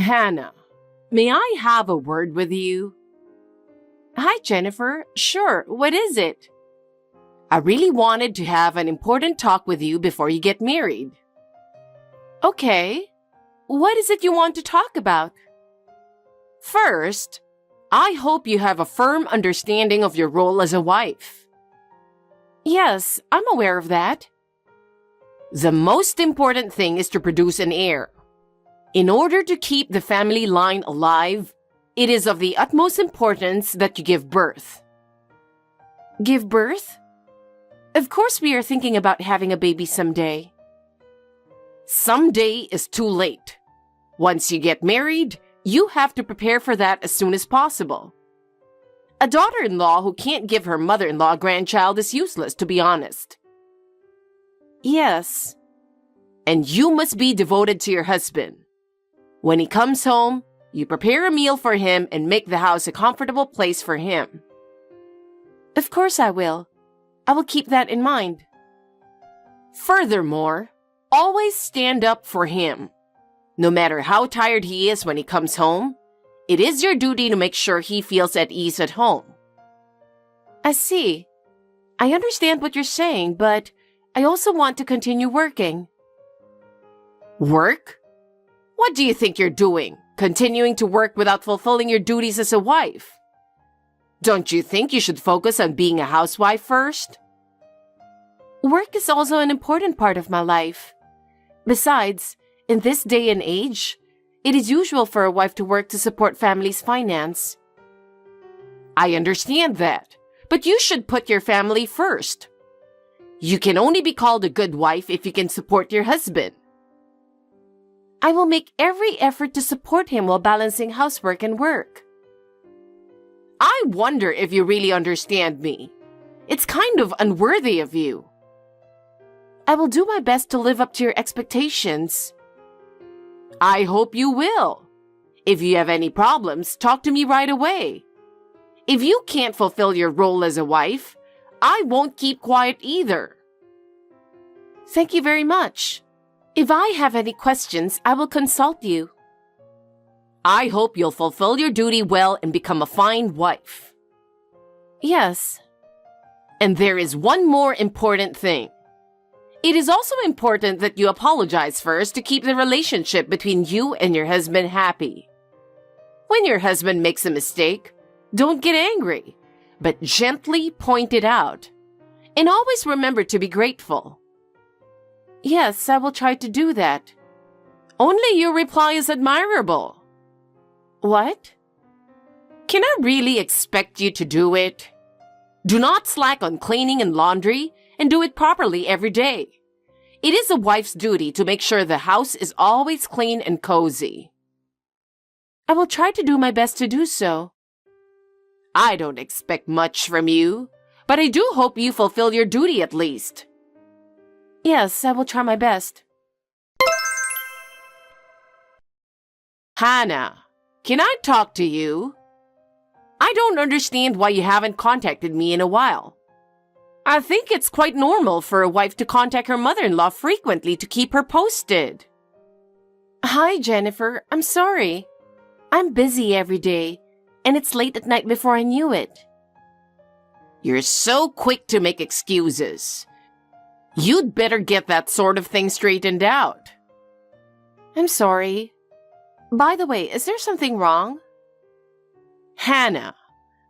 Hannah, may I have a word with you? Hi, Jennifer. Sure, what is it? I really wanted to have an important talk with you before you get married. Okay. What is it you want to talk about? First, I hope you have a firm understanding of your role as a wife. Yes, I'm aware of that. The most important thing is to produce an heir. In order to keep the family line alive, it is of the utmost importance that you give birth. Give birth? Of course we are thinking about having a baby someday. Someday is too late. Once you get married, you have to prepare for that as soon as possible. A daughter-in-law who can't give her mother-in-law a grandchild is useless, to be honest. Yes. And you must be devoted to your husband. When he comes home, you prepare a meal for him and make the house a comfortable place for him. Of course I will. I will keep that in mind. Furthermore, always stand up for him. No matter how tired he is when he comes home, it is your duty to make sure he feels at ease at home. I see. I understand what you're saying, but I also want to continue working. Work? What do you think you're doing, continuing to work without fulfilling your duties as a wife? Don't you think you should focus on being a housewife first? Work is also an important part of my life. Besides, in this day and age, it is usual for a wife to work to support family's finance. I understand that, but you should put your family first. You can only be called a good wife if you can support your husband. I will make every effort to support him while balancing housework and work. I wonder if you really understand me. It's kind of unworthy of you. I will do my best to live up to your expectations. I hope you will. If you have any problems, talk to me right away. If you can't fulfill your role as a wife, I won't keep quiet either. Thank you very much. If I have any questions, I will consult you. I hope you'll fulfill your duty well and become a fine wife. Yes. And there is one more important thing. It is also important that you apologize first to keep the relationship between you and your husband happy. When your husband makes a mistake, don't get angry, but gently point it out. And always remember to be grateful. Yes, I will try to do that. Only your reply is admirable. What? Can I really expect you to do it? Do not slack on cleaning and laundry, and do it properly every day. It is a wife's duty to make sure the house is always clean and cozy. I will try to do my best to do so. I don't expect much from you, but I do hope you fulfill your duty at least. Yes, I will try my best. Hannah, can I talk to you? I don't understand why you haven't contacted me in a while. I think it's quite normal for a wife to contact her mother-in-law frequently to keep her posted. Hi, Jennifer. I'm sorry. I'm busy every day, and it's late at night before I knew it. You're so quick to make excuses. You'd better get that sort of thing straightened out. I'm sorry. By the way, is there something wrong? Hannah,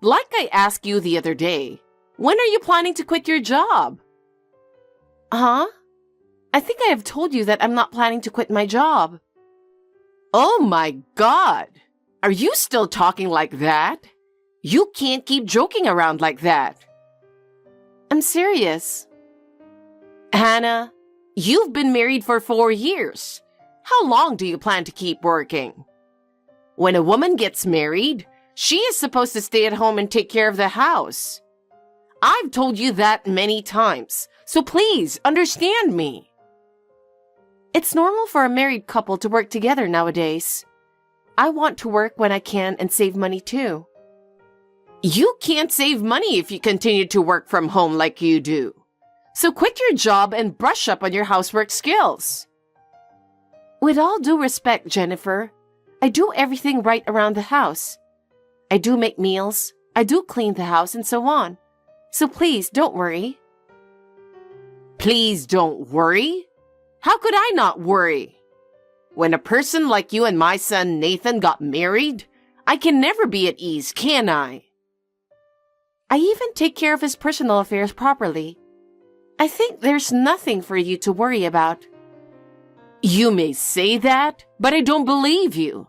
like I asked you the other day, when are you planning to quit your job? Huh? I think I have told you that I'm not planning to quit my job. Oh my God! Are you still talking like that? You can't keep joking around like that. I'm serious. Hannah, you've been married for 4 years. How long do you plan to keep working? When a woman gets married, she is supposed to stay at home and take care of the house. I've told you that many times, so please understand me. It's normal for a married couple to work together nowadays. I want to work when I can and save money too. You can't save money if you continue to work from home like you do. So quit your job and brush up on your housework skills. With all due respect, Jennifer, I do everything right around the house. I do make meals, I do clean the house, and so on. So please, don't worry. Please don't worry? How could I not worry? When a person like you and my son Nathan got married, I can never be at ease, can I? I even take care of his personal affairs properly. I think there's nothing for you to worry about. You may say that, but I don't believe you.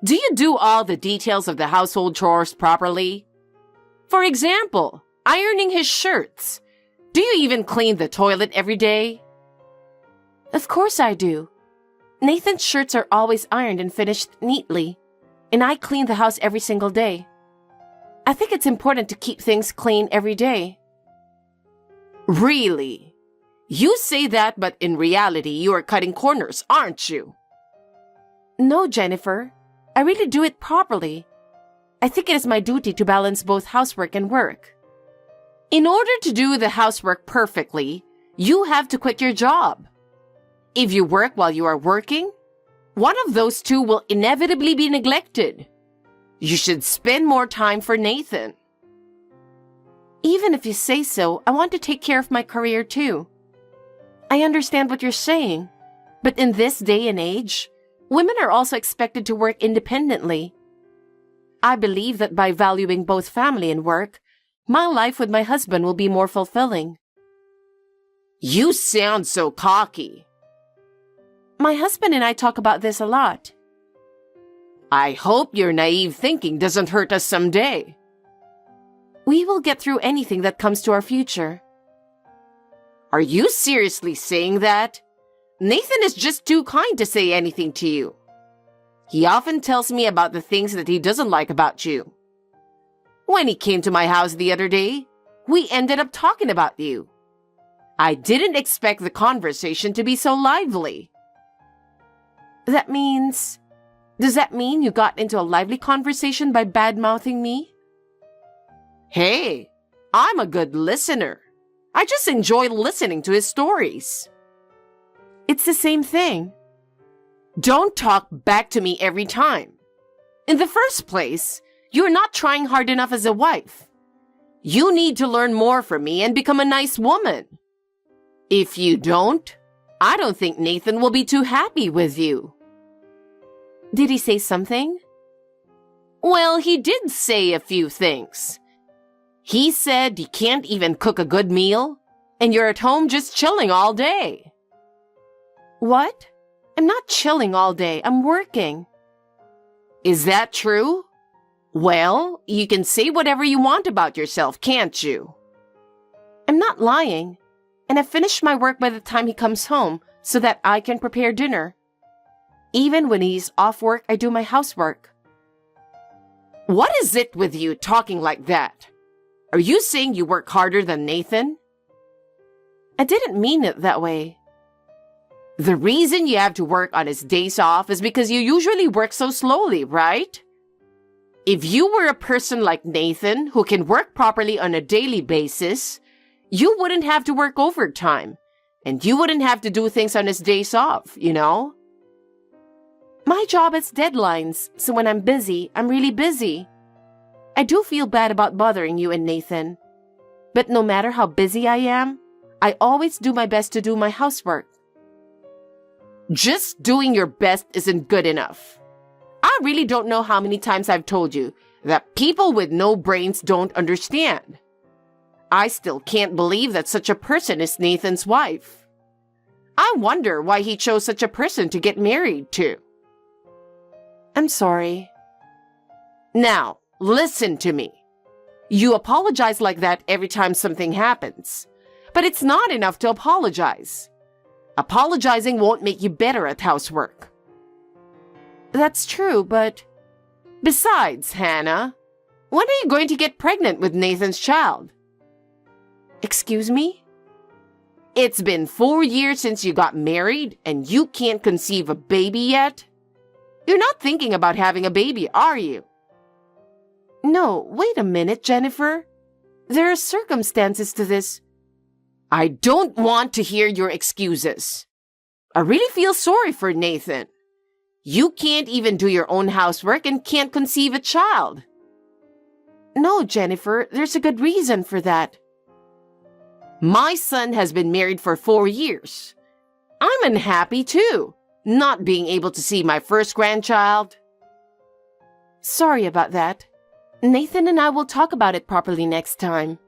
Do you do all the details of the household chores properly? For example, ironing his shirts. Do you even clean the toilet every day? Of course I do. Nathan's shirts are always ironed and finished neatly, and I clean the house every single day. I think it's important to keep things clean every day. Really? You say that, but in reality, you are cutting corners, aren't you? No, Jennifer. I really do it properly. I think it is my duty to balance both housework and work. In order to do the housework perfectly, you have to quit your job. If you work while you are working, one of those two will inevitably be neglected. You should spend more time for Nathan. Even if you say so, I want to take care of my career too. I understand what you're saying, but in this day and age, women are also expected to work independently. I believe that by valuing both family and work, my life with my husband will be more fulfilling. You sound so cocky. My husband and I talk about this a lot. I hope your naive thinking doesn't hurt us someday. We will get through anything that comes to our future. Are you seriously saying that? Nathan is just too kind to say anything to you. He often tells me about the things that he doesn't like about you. When he came to my house the other day, we ended up talking about you. I didn't expect the conversation to be so lively. Does that mean you got into a lively conversation by bad-mouthing me? Hey, I'm a good listener. I just enjoy listening to his stories. It's the same thing. Don't talk back to me every time. In the first place, you're not trying hard enough as a wife. You need to learn more from me and become a nice woman. If you don't, I don't think Nathan will be too happy with you. Did he say something? Well, he did say a few things. He said you can't even cook a good meal, and you're at home just chilling all day. What? I'm not chilling all day. I'm working. Is that true? Well, you can say whatever you want about yourself, can't you? I'm not lying, and I finish my work by the time he comes home so that I can prepare dinner. Even when he's off work, I do my housework. What is it with you talking like that? Are you saying you work harder than Nathan? I didn't mean it that way. The reason you have to work on his days off is because you usually work so slowly, right? If you were a person like Nathan who can work properly on a daily basis, you wouldn't have to work overtime, and you wouldn't have to do things on his days off, you know? My job has deadlines, so when I'm busy, I'm really busy. I do feel bad about bothering you and Nathan. But no matter how busy I am, I always do my best to do my housework. Just doing your best isn't good enough. I really don't know how many times I've told you that people with no brains don't understand. I still can't believe that such a person is Nathan's wife. I wonder why he chose such a person to get married to. I'm sorry. Now, listen to me. You apologize like that every time something happens, but it's not enough to apologize. Apologizing won't make you better at housework. That's true, but... Besides, Hannah, when are you going to get pregnant with Nathan's child? Excuse me? It's been 4 years since you got married and you can't conceive a baby yet? You're not thinking about having a baby, are you? No, wait a minute, Jennifer. There are circumstances to this. I don't want to hear your excuses. I really feel sorry for Nathan. You can't even do your own housework and can't conceive a child. No, Jennifer, there's a good reason for that. My son has been married for 4 years. I'm unhappy too, not being able to see my first grandchild. Sorry about that. Nathan and I will talk about it properly next time.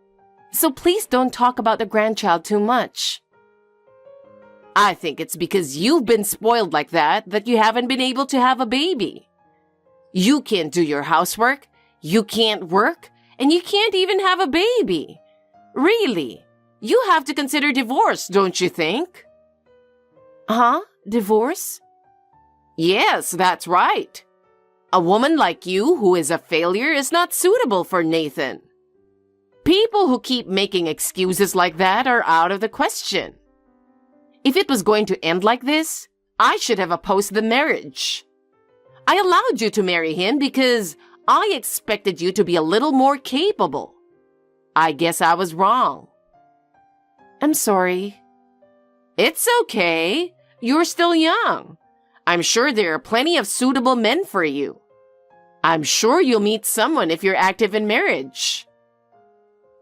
So please don't talk about the grandchild too much. I think it's because you've been spoiled like that you haven't been able to have a baby. You can't do your housework, you can't work, and you can't even have a baby. Really, you have to consider divorce, don't you think? Huh? Divorce? Yes, that's right. A woman like you who is a failure is not suitable for Nathan. People who keep making excuses like that are out of the question. If it was going to end like this, I should have opposed the marriage. I allowed you to marry him because I expected you to be a little more capable. I guess I was wrong. I'm sorry. It's okay. You're still young. I'm sure there are plenty of suitable men for you. I'm sure you'll meet someone if you're active in marriage.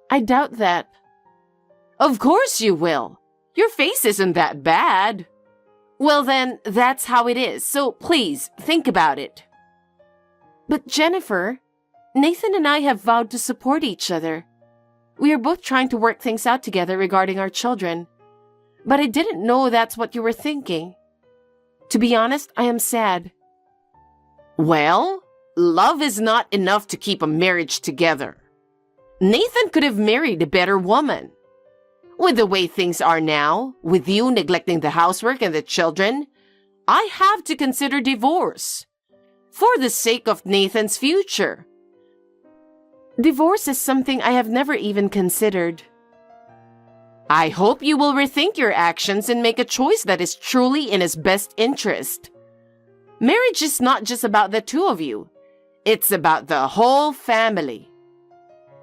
I doubt that. Of course you will. Your face isn't that bad. Well then, that's how it is, so please, think about it. But Jennifer, Nathan and I have vowed to support each other. We are both trying to work things out together regarding our children. But I didn't know that's what you were thinking. To be honest, I am sad. Well, love is not enough to keep a marriage together. Nathan could have married a better woman. With the way things are now, with you neglecting the housework and the children, I have to consider divorce. For the sake of Nathan's future. Divorce is something I have never even considered. I hope you will rethink your actions and make a choice that is truly in his best interest. Marriage is not just about the two of you. It's about the whole family.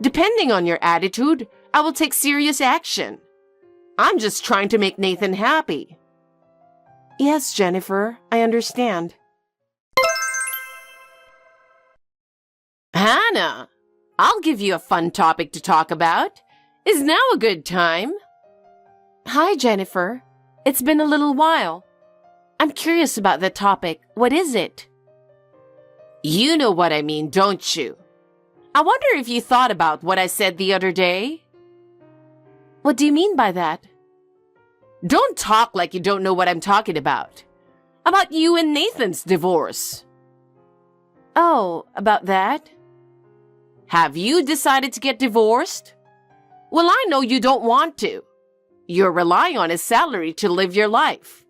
Depending on your attitude, I will take serious action. I'm just trying to make Nathan happy. Yes, Jennifer, I understand. Hannah, I'll give you a fun topic to talk about. Is now a good time? Hi, Jennifer. It's been a little while. I'm curious about the topic. What is it? You know what I mean, don't you? I wonder if you thought about what I said the other day? What do you mean by that? Don't talk like you don't know what I'm talking about. About you and Nathan's divorce. Oh, about that? Have you decided to get divorced? Well, I know you don't want to. You're relying on his salary to live your life.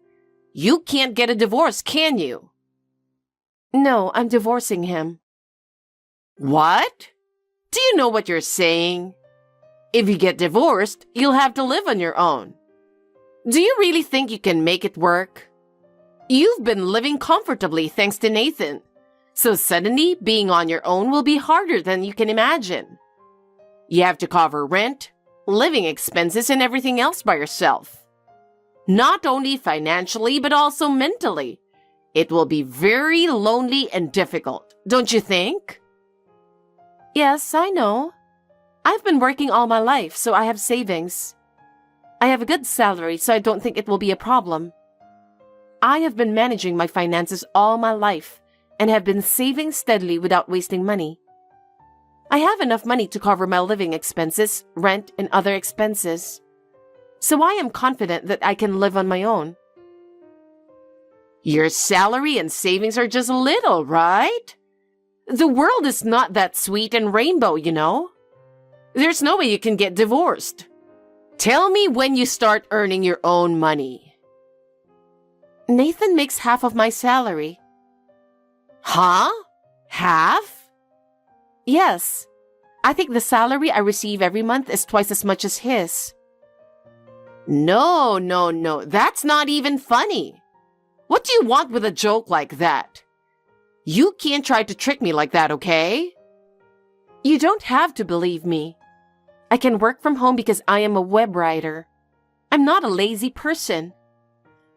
You can't get a divorce, can you? No, I'm divorcing him. What? Do you know what you're saying? If you get divorced, you'll have to live on your own. Do you really think you can make it work? You've been living comfortably thanks to Nathan. So suddenly, being on your own will be harder than you can imagine. You have to cover rent, living expenses, and everything else by yourself. Not only financially, but also mentally. It will be very lonely and difficult, don't you think? Yes, I know. I've been working all my life, so I have savings. I have a good salary, so I don't think it will be a problem. I have been managing my finances all my life and have been saving steadily without wasting money. I have enough money to cover my living expenses, rent, and other expenses. So I am confident that I can live on my own. Your salary and savings are just little, right? The world is not that sweet and rainbow, you know. There's no way you can get divorced. Tell me when you start earning your own money. Nathan makes half of my salary. Huh? Half? Yes. I think the salary I receive every month is twice as much as his. No. That's not even funny. What do you want with a joke like that? You can't try to trick me like that, okay? You don't have to believe me. I can work from home because I am a web writer. I'm not a lazy person.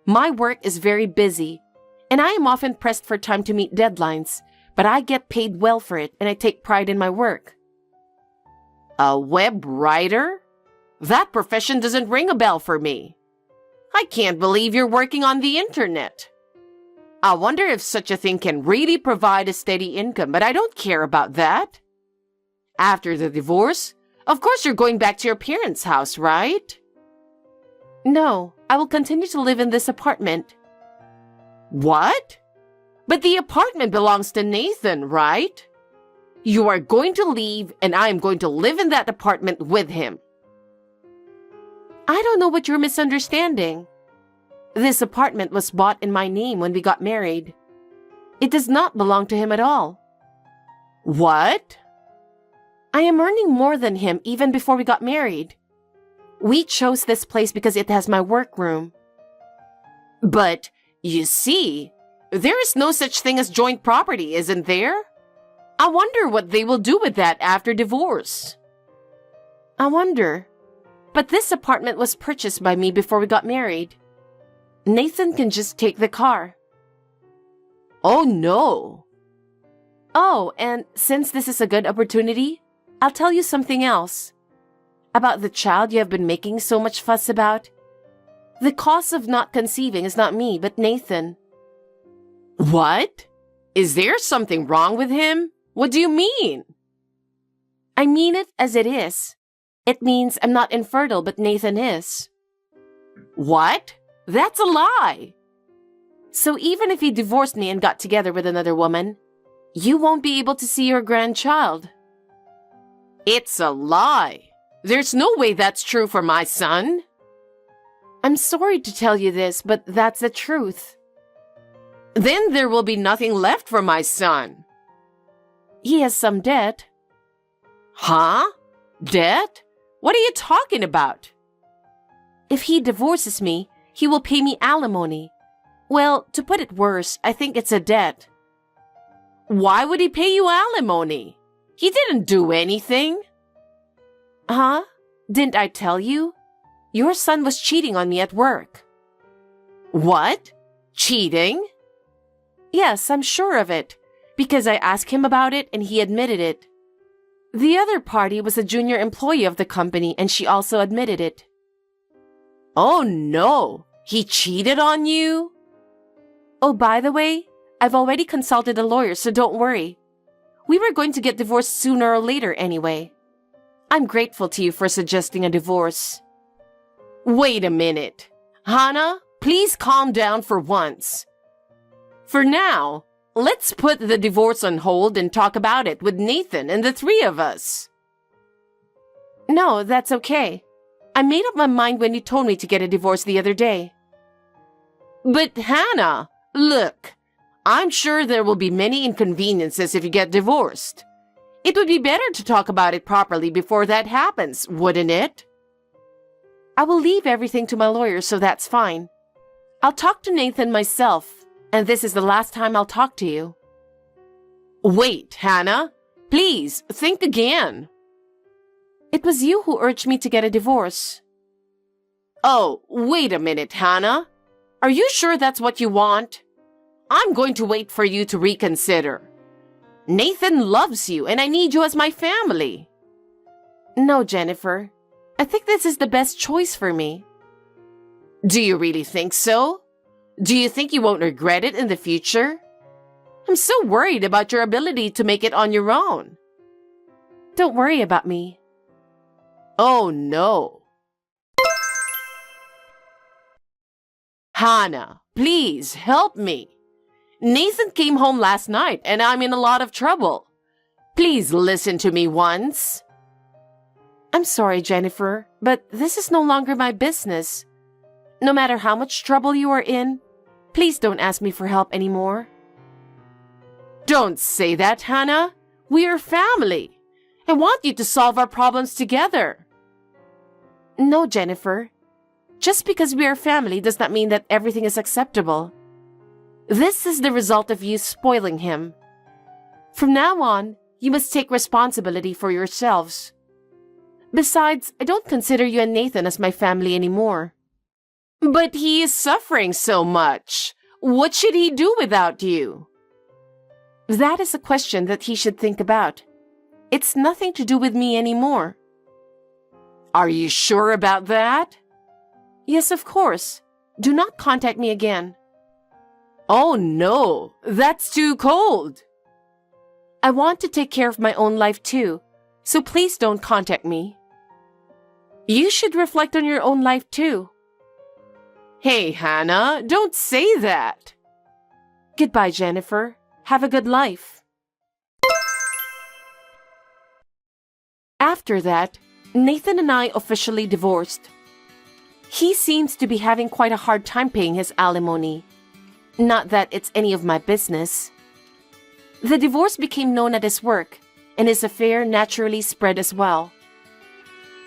My work is very busy, And I am often pressed for time to meet deadlines, but I get paid well for it and I take pride in my work. A web writer? That profession doesn't ring a bell for me. I can't believe you're working on the internet. I wonder if such a thing can really provide a steady income, but I don't care about that. After the divorce, of course you're going back to your parents' house, right? No, I will continue to live in this apartment. What? But the apartment belongs to Nathan, right? You are going to leave and I am going to live in that apartment with him. I don't know what you're misunderstanding. This apartment was bought in my name when we got married. It does not belong to him at all. What? I am earning more than him even before we got married. We chose this place because it has my workroom. But, you see, there is no such thing as joint property, isn't there? I wonder what they will do with that after divorce. I wonder. But this apartment was purchased by me before we got married. Nathan can just take the car. Oh no. Oh, and since this is a good opportunity, I'll tell you something else. About the child you have been making so much fuss about. The cause of not conceiving is not me, but Nathan. What? Is there something wrong with him? What do you mean? I mean it as it is. It means I'm not infertile, but Nathan is. What? That's a lie. So even if he divorced me and got together with another woman, you won't be able to see your grandchild. It's a lie. There's no way that's true for my son. I'm sorry to tell you this, but that's the truth. Then there will be nothing left for my son. He has some debt. Huh? Debt? What are you talking about? If he divorces me, he will pay me alimony. Well, to put it worse, I think it's a debt. Why would he pay you alimony? He didn't do anything. Huh? Didn't I tell you? Your son was cheating on me at work. What? Cheating? Yes, I'm sure of it, because I asked him about it and he admitted it. The other party was a junior employee of the company and she also admitted it. Oh no! He cheated on you? Oh, by the way, I've already consulted a lawyer, so don't worry. We were going to get divorced sooner or later anyway. I'm grateful to you for suggesting a divorce. Wait a minute. Hannah, please calm down for once. For now, let's put the divorce on hold and talk about it with Nathan and the three of us. No, that's okay. I made up my mind when you told me to get a divorce the other day. But Hannah, look, I'm sure there will be many inconveniences if you get divorced. It would be better to talk about it properly before that happens, wouldn't it? I will leave everything to my lawyer, so that's fine. I'll talk to Nathan myself, and this is the last time I'll talk to you. Wait, Hannah, please think again. It was you who urged me to get a divorce. Oh, wait a minute, Hannah. Are you sure that's what you want? I'm going to wait for you to reconsider. Nathan loves you, and I need you as my family. No, Jennifer. I think this is the best choice for me. Do you really think so? Do you think you won't regret it in the future? I'm so worried about your ability to make it on your own. Don't worry about me. Oh, no. Hannah, please help me. Nathan came home last night and I'm in a lot of trouble. Please listen to me once. I'm sorry, Jennifer, but this is no longer my business. No matter how much trouble you are in, please don't ask me for help anymore. Don't say that, Hannah. We are family. I want you to solve our problems together. No, Jennifer. Just because we are family does not mean that everything is acceptable. This is the result of you spoiling him. From now on, you must take responsibility for yourselves. Besides, I don't consider you and Nathan as my family anymore. But he is suffering so much. What should he do without you? That is a question that he should think about. It's nothing to do with me anymore. Are you sure about that? Yes, of course. Do not contact me again. Oh no, that's too cold. I want to take care of my own life too, so please don't contact me. You should reflect on your own life too. Hey, Hannah, don't say that. Goodbye, Jennifer. Have a good life. After that, Nathan and I officially divorced. He seems to be having quite a hard time paying his alimony. Not that it's any of my business. The divorce became known at his work, and his affair naturally spread as well.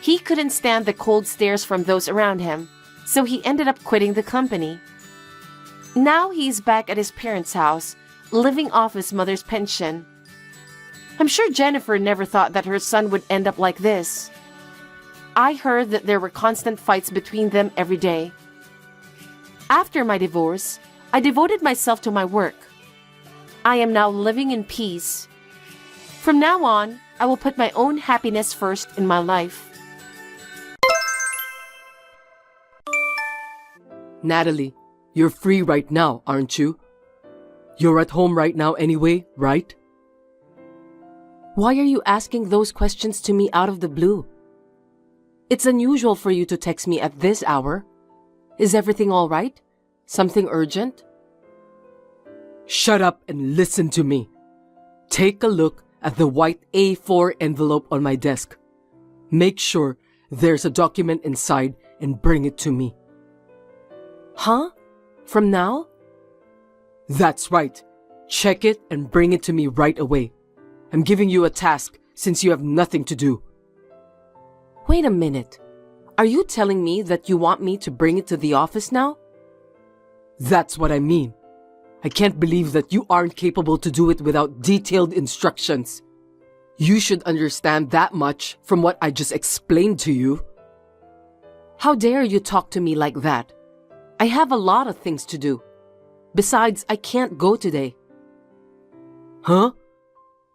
He couldn't stand the cold stares from those around him, so he ended up quitting the company. Now he's back at his parents' house, living off his mother's pension. I'm sure Jennifer never thought that her son would end up like this. I heard that there were constant fights between them every day. After my divorce, I devoted myself to my work. I am now living in peace. From now on, I will put my own happiness first in my life. Natalie, you're free right now, aren't you? You're at home right now anyway, right? Why are you asking those questions to me out of the blue? It's unusual for you to text me at this hour. Is everything all right? Something urgent? Shut up and listen to me. Take a look at the white A4 envelope on my desk. Make sure there's a document inside and bring it to me. Huh? From now? That's right. Check it and bring it to me right away. I'm giving you a task since you have nothing to do. Wait a minute. Are you telling me that you want me to bring it to the office now? That's what I mean. I can't believe that you aren't capable to do it without detailed instructions. You should understand that much from what I just explained to you. How dare you talk to me like that? I have a lot of things to do. Besides, I can't go today. Huh?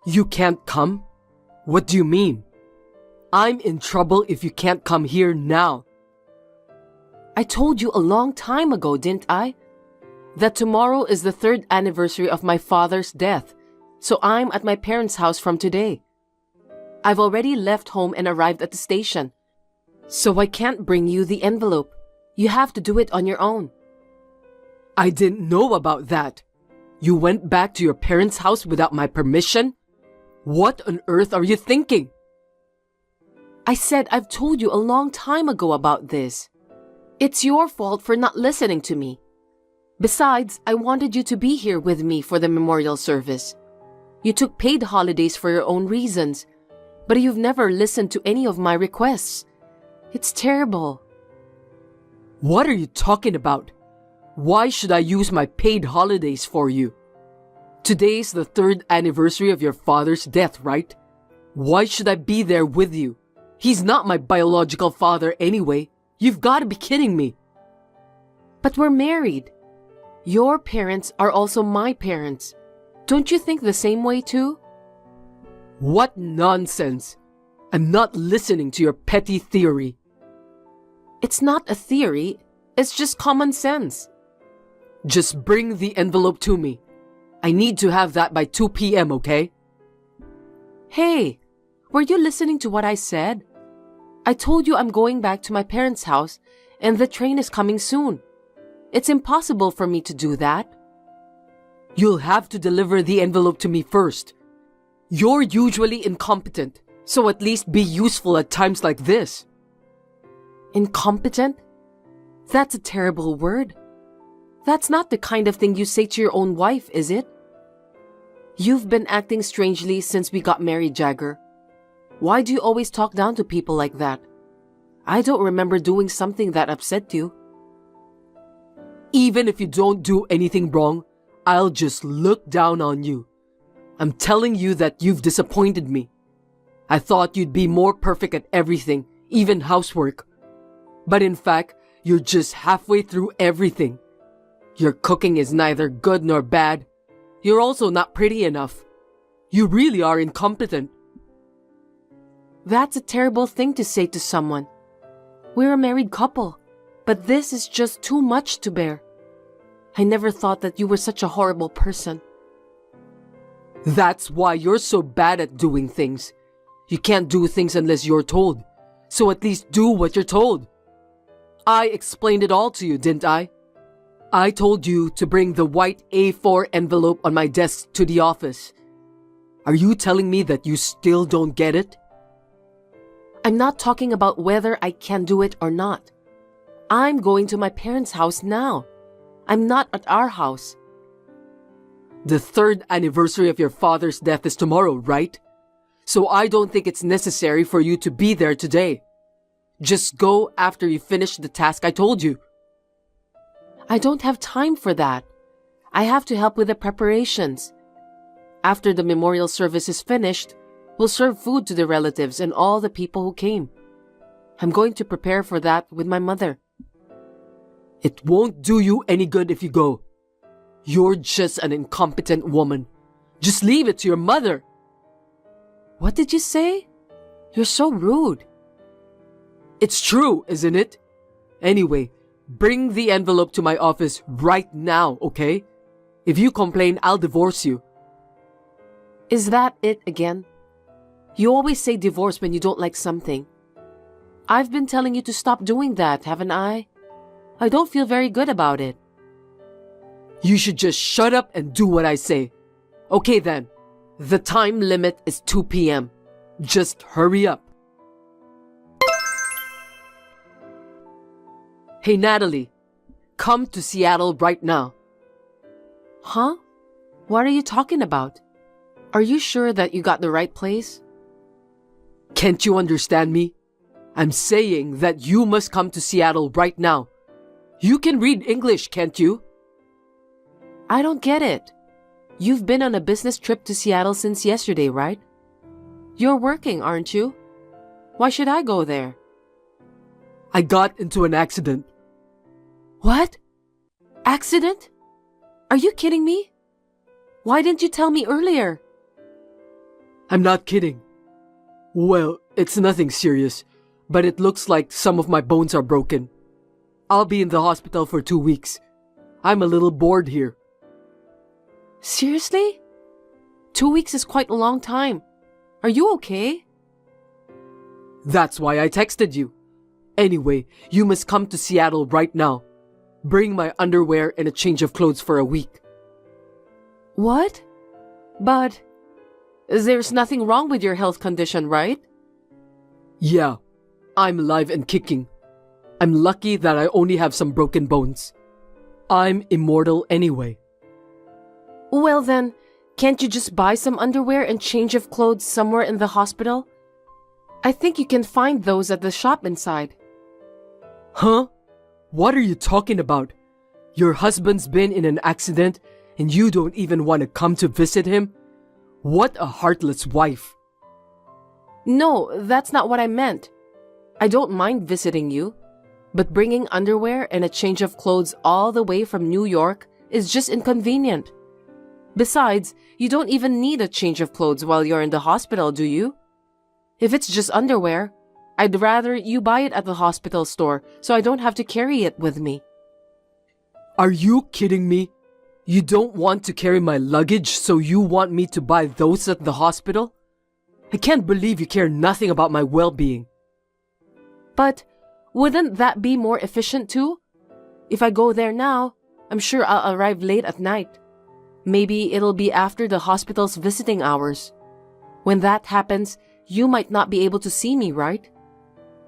You can't come? What do you mean? I'm in trouble if you can't come here now. I told you a long time ago, didn't I? That tomorrow is the 3rd anniversary of my father's death, so I'm at my parents' house from today. I've already left home and arrived at the station, so I can't bring you the envelope. You have to do it on your own. I didn't know about that. You went back to your parents' house without my permission? What on earth are you thinking? I said I've told you a long time ago about this. It's your fault for not listening to me. Besides, I wanted you to be here with me for the memorial service. You took paid holidays for your own reasons, but you've never listened to any of my requests. It's terrible. What are you talking about? Why should I use my paid holidays for you? Today's the 3rd anniversary of your father's death, right? Why should I be there with you? He's not my biological father anyway. You've got to be kidding me. But we're married. Your parents are also my parents. Don't you think the same way too? What nonsense! I'm not listening to your petty theory. It's not a theory, it's just common sense. Just bring the envelope to me. I need to have that by 2 p.m., okay? Hey, were you listening to what I said? I told you I'm going back to my parents' house and the train is coming soon. It's impossible for me to do that. You'll have to deliver the envelope to me first. You're usually incompetent, so at least be useful at times like this. Incompetent? That's a terrible word. That's not the kind of thing you say to your own wife, is it? You've been acting strangely since we got married, Jagger. Why do you always talk down to people like that? I don't remember doing something that upset you. Even if you don't do anything wrong, I'll just look down on you. I'm telling you that you've disappointed me. I thought you'd be more perfect at everything, even housework. But in fact, you're just halfway through everything. Your cooking is neither good nor bad. You're also not pretty enough. You really are incompetent. That's a terrible thing to say to someone. We're a married couple, but this is just too much to bear. I never thought that you were such a horrible person. That's why you're so bad at doing things. You can't do things unless you're told. So at least do what you're told. I explained it all to you, didn't I? I told you to bring the white A4 envelope on my desk to the office. Are you telling me that you still don't get it? I'm not talking about whether I can do it or not. I'm going to my parents' house now. I'm not at our house. The 3rd anniversary of your father's death is tomorrow, right? So I don't think it's necessary for you to be there today. Just go after you finish the task I told you. I don't have time for that. I have to help with the preparations. After the memorial service is finished, we'll serve food to the relatives and all the people who came. I'm going to prepare for that with my mother. It won't do you any good if you go. You're just an incompetent woman. Just leave it to your mother. What did you say? You're so rude. It's true, isn't it? Anyway, bring the envelope to my office right now, okay? If you complain, I'll divorce you. Is that it again? You always say divorce when you don't like something. I've been telling you to stop doing that, haven't I? I don't feel very good about it. You should just shut up and do what I say. Okay then. The time limit is 2 p.m. Just hurry up. Hey Natalie, come to Seattle right now. Huh? What are you talking about? Are you sure that you got the right place? Can't you understand me? I'm saying that you must come to Seattle right now. You can read English, can't you? I don't get it. You've been on a business trip to Seattle since yesterday, right? You're working, aren't you? Why should I go there? I got into an accident. What? Accident? Are you kidding me? Why didn't you tell me earlier? I'm not kidding. Well, it's nothing serious, but it looks like some of my bones are broken. I'll be in the hospital for 2 weeks. I'm a little bored here. Seriously? 2 weeks is quite a long time. Are you okay? That's why I texted you. Anyway, you must come to Seattle right now. Bring my underwear and a change of clothes for a week. What? But there's nothing wrong with your health condition, right? Yeah, I'm alive and kicking. I'm lucky that I only have some broken bones. I'm immortal anyway. Well then, can't you just buy some underwear and change of clothes somewhere in the hospital? I think you can find those at the shop inside. Huh? What are you talking about? Your husband's been in an accident and you don't even want to come to visit him? What a heartless wife. No, that's not what I meant. I don't mind visiting you, but bringing underwear and a change of clothes all the way from New York is just inconvenient. Besides, you don't even need a change of clothes while you're in the hospital, do you? If it's just underwear, I'd rather you buy it at the hospital store so I don't have to carry it with me. Are you kidding me? You don't want to carry my luggage, so you want me to buy those at the hospital? I can't believe you care nothing about my well-being. But wouldn't that be more efficient too? If I go there now, I'm sure I'll arrive late at night. Maybe it'll be after the hospital's visiting hours. When that happens, you might not be able to see me, right?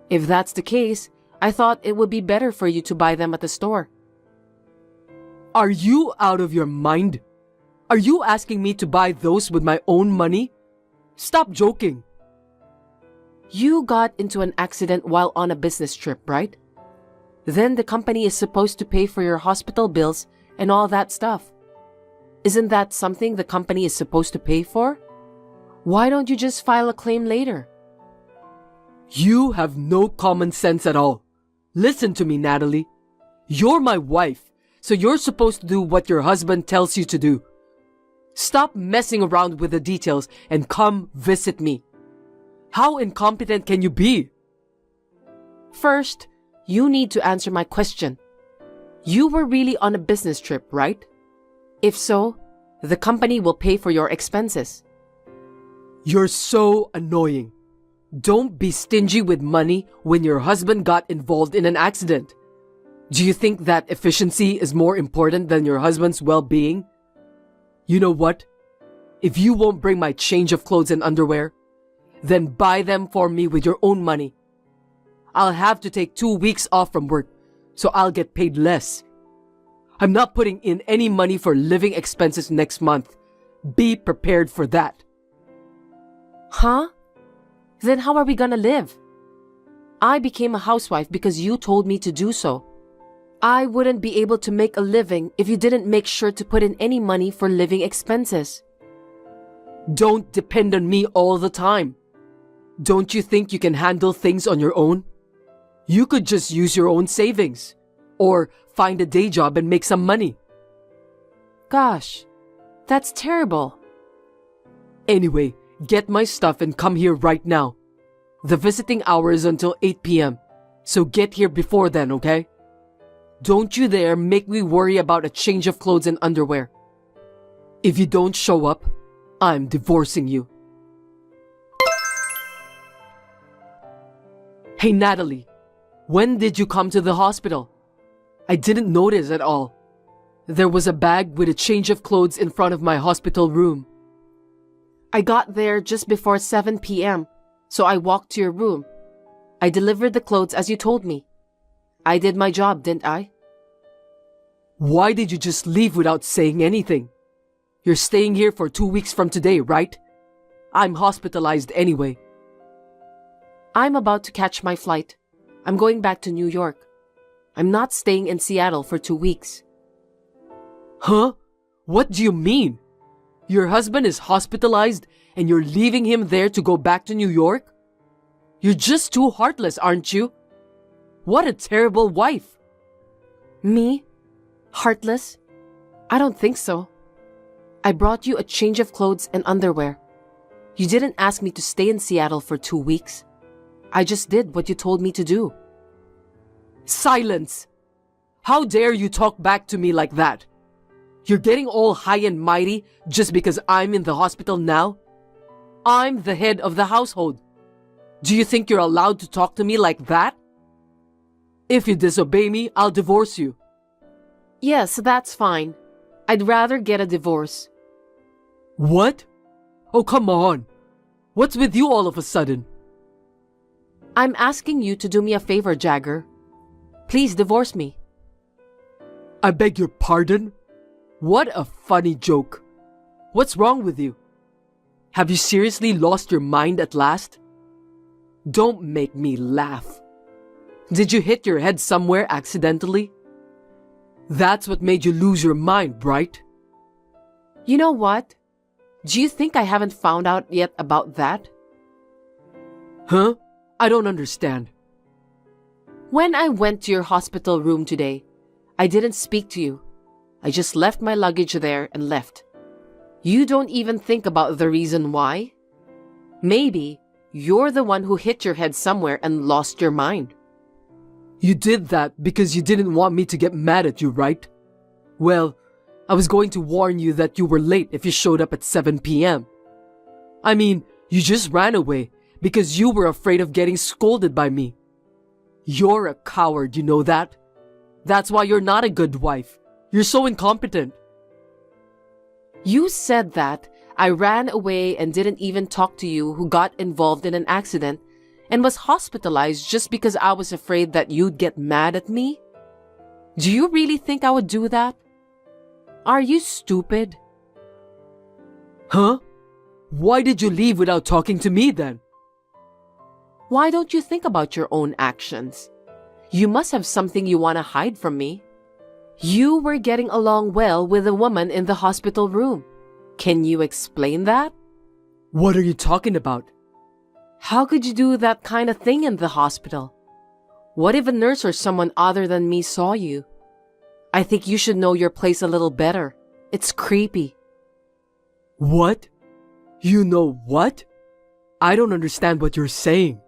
If that's the case, I thought it would be better for you to buy them at the store. Are you out of your mind? Are you asking me to buy those with my own money? Stop joking. You got into an accident while on a business trip, right? Then the company is supposed to pay for your hospital bills and all that stuff. Isn't that something the company is supposed to pay for? Why don't you just file a claim later? You have no common sense at all. Listen to me, Natalie. You're my wife, so you're supposed to do what your husband tells you to do. Stop messing around with the details and come visit me. How incompetent can you be? First, you need to answer my question. You were really on a business trip, right? If so, the company will pay for your expenses. You're so annoying. Don't be stingy with money when your husband got involved in an accident. Do you think that efficiency is more important than your husband's well-being? You know what? If you won't bring my change of clothes and underwear, then buy them for me with your own money. I'll have to take 2 weeks off from work, so I'll get paid less. I'm not putting in any money for living expenses next month. Be prepared for that. Huh? Then how are we gonna live? I became a housewife because you told me to do so. I wouldn't be able to make a living if you didn't make sure to put in any money for living expenses. Don't depend on me all the time. Don't you think you can handle things on your own? You could just use your own savings or find a day job and make some money. Gosh, that's terrible. Anyway, get my stuff and come here right now. The visiting hour is until 8 p.m., so get here before then, okay? Don't you dare make me worry about a change of clothes and underwear. If you don't show up, I'm divorcing you. Hey Natalie, when did you come to the hospital? I didn't notice at all. There was a bag with a change of clothes in front of my hospital room. I got there just before 7 p.m., so I walked to your room. I delivered the clothes as you told me. I did my job, didn't I? Why did you just leave without saying anything? You're staying here for 2 weeks from today, right? I'm hospitalized anyway. I'm about to catch my flight. I'm going back to New York. I'm not staying in Seattle for 2 weeks. Huh? What do you mean? Your husband is hospitalized and you're leaving him there to go back to New York? You're just too heartless, aren't you? What a terrible wife. Me? Heartless? I don't think so. I brought you a change of clothes and underwear. You didn't ask me to stay in Seattle for 2 weeks. I just did what you told me to do. Silence! How dare you talk back to me like that? You're getting all high and mighty just because I'm in the hospital now? I'm the head of the household. Do you think you're allowed to talk to me like that? If you disobey me, I'll divorce you. Yes, that's fine. I'd rather get a divorce. What? Oh, come on. What's with you all of a sudden? I'm asking you to do me a favor, Jagger. Please divorce me. I beg your pardon? What a funny joke. What's wrong with you? Have you seriously lost your mind at last? Don't make me laugh. Did you hit your head somewhere accidentally? That's what made you lose your mind, right? You know what? Do you think I haven't found out yet about that? Huh? I don't understand. When I went to your hospital room today, I didn't speak to you. I just left my luggage there and left. You don't even think about the reason why? Maybe you're the one who hit your head somewhere and lost your mind. You did that because you didn't want me to get mad at you, right? Well, I was going to warn you that you were late if you showed up at 7 p.m. I mean, you just ran away because you were afraid of getting scolded by me. You're a coward, you know that? That's why you're not a good wife. You're so incompetent. You said that I ran away and didn't even talk to you who got involved in an accident and was hospitalized just because I was afraid that you'd get mad at me? Do you really think I would do that? Are you stupid? Huh? Why did you leave without talking to me then? Why don't you think about your own actions? You must have something you want to hide from me. You were getting along well with a woman in the hospital room. Can you explain that? What are you talking about? How could you do that kind of thing in the hospital? What if a nurse or someone other than me saw you? I think you should know your place a little better. It's creepy. What? You know what? I don't understand what you're saying.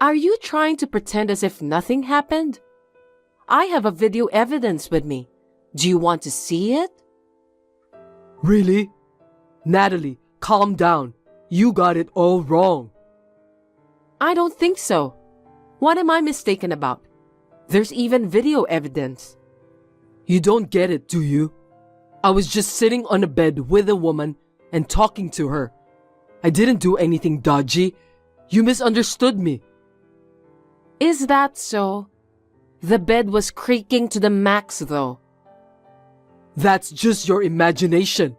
Are you trying to pretend as if nothing happened? I have a video evidence with me. Do you want to see it? Really? Natalie, calm down. You got it all wrong. I don't think so. What am I mistaken about? There's even video evidence. You don't get it, do you? I was just sitting on a bed with a woman and talking to her. I didn't do anything dodgy. You misunderstood me. Is that so? The bed was creaking to the max, though. That's just your imagination.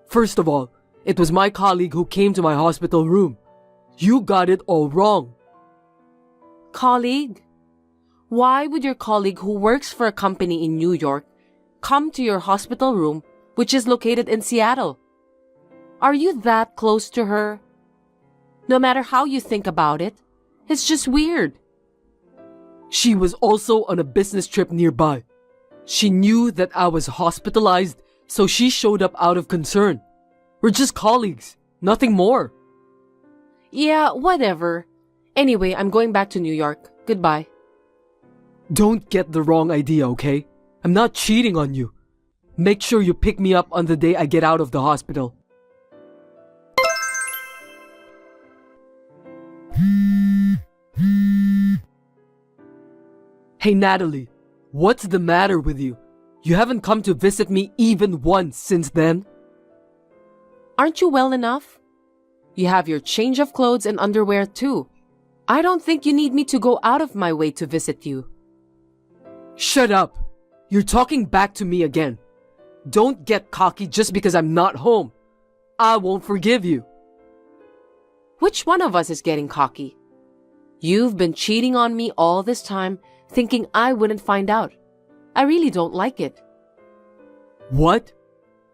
First of all, it was my colleague who came to my hospital room. You got it all wrong. Colleague? Why would your colleague who works for a company in New York come to your hospital room, which is located in Seattle? Are you that close to her? No matter how you think about it, it's just weird. She was also on a business trip nearby. She knew that I was hospitalized, so she showed up out of concern. We're just colleagues, nothing more. Yeah, whatever. Anyway, I'm going back to New York. Goodbye. Don't get the wrong idea, okay? I'm not cheating on you. Make sure you pick me up on the day I get out of the hospital. Hey Natalie, what's the matter with you? You haven't come to visit me even once since then. Aren't you well enough? You have your change of clothes and underwear too. I don't think you need me to go out of my way to visit you. Shut up. You're talking back to me again. Don't get cocky just because I'm not home. I won't forgive you. Which one of us is getting cocky? You've been cheating on me all this time, thinking I wouldn't find out. I really don't like it. What?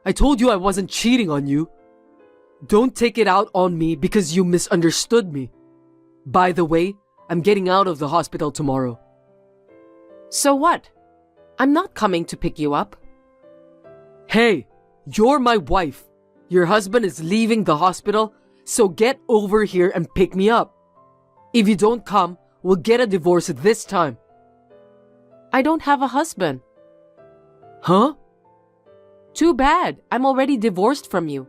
I told you I wasn't cheating on you. Don't take it out on me because you misunderstood me. By the way, I'm getting out of the hospital tomorrow. So what? I'm not coming to pick you up. Hey, you're my wife. Your husband is leaving the hospital, so get over here and pick me up. If you don't come, we'll get a divorce this time. I don't have a husband. Huh? Too bad. I'm already divorced from you.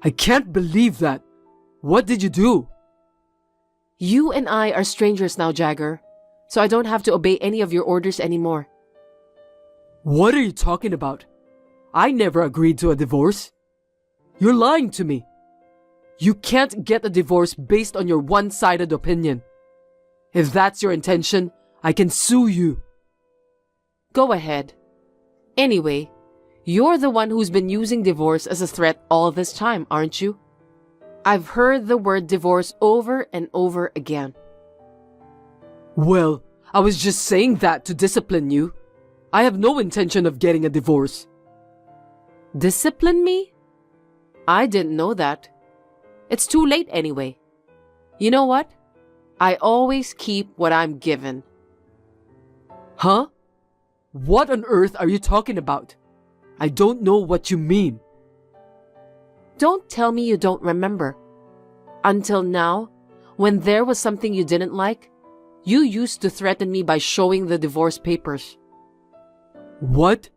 I can't believe that. What did you do? You and I are strangers now, Jagger, so I don't have to obey any of your orders anymore. What are you talking about? I never agreed to a divorce. You're lying to me. You can't get a divorce based on your one-sided opinion. If that's your intention, I can sue you. Go ahead. Anyway, you're the one who's been using divorce as a threat all this time, aren't you? I've heard the word divorce over and over again. Well, I was just saying that to discipline you. I have no intention of getting a divorce. Discipline me? I didn't know that. It's too late anyway. You know what? I always keep what I'm given. Huh? What on earth are you talking about? I don't know what you mean. Don't tell me you don't remember. Until now, when there was something you didn't like, you used to threaten me by showing the divorce papers. What?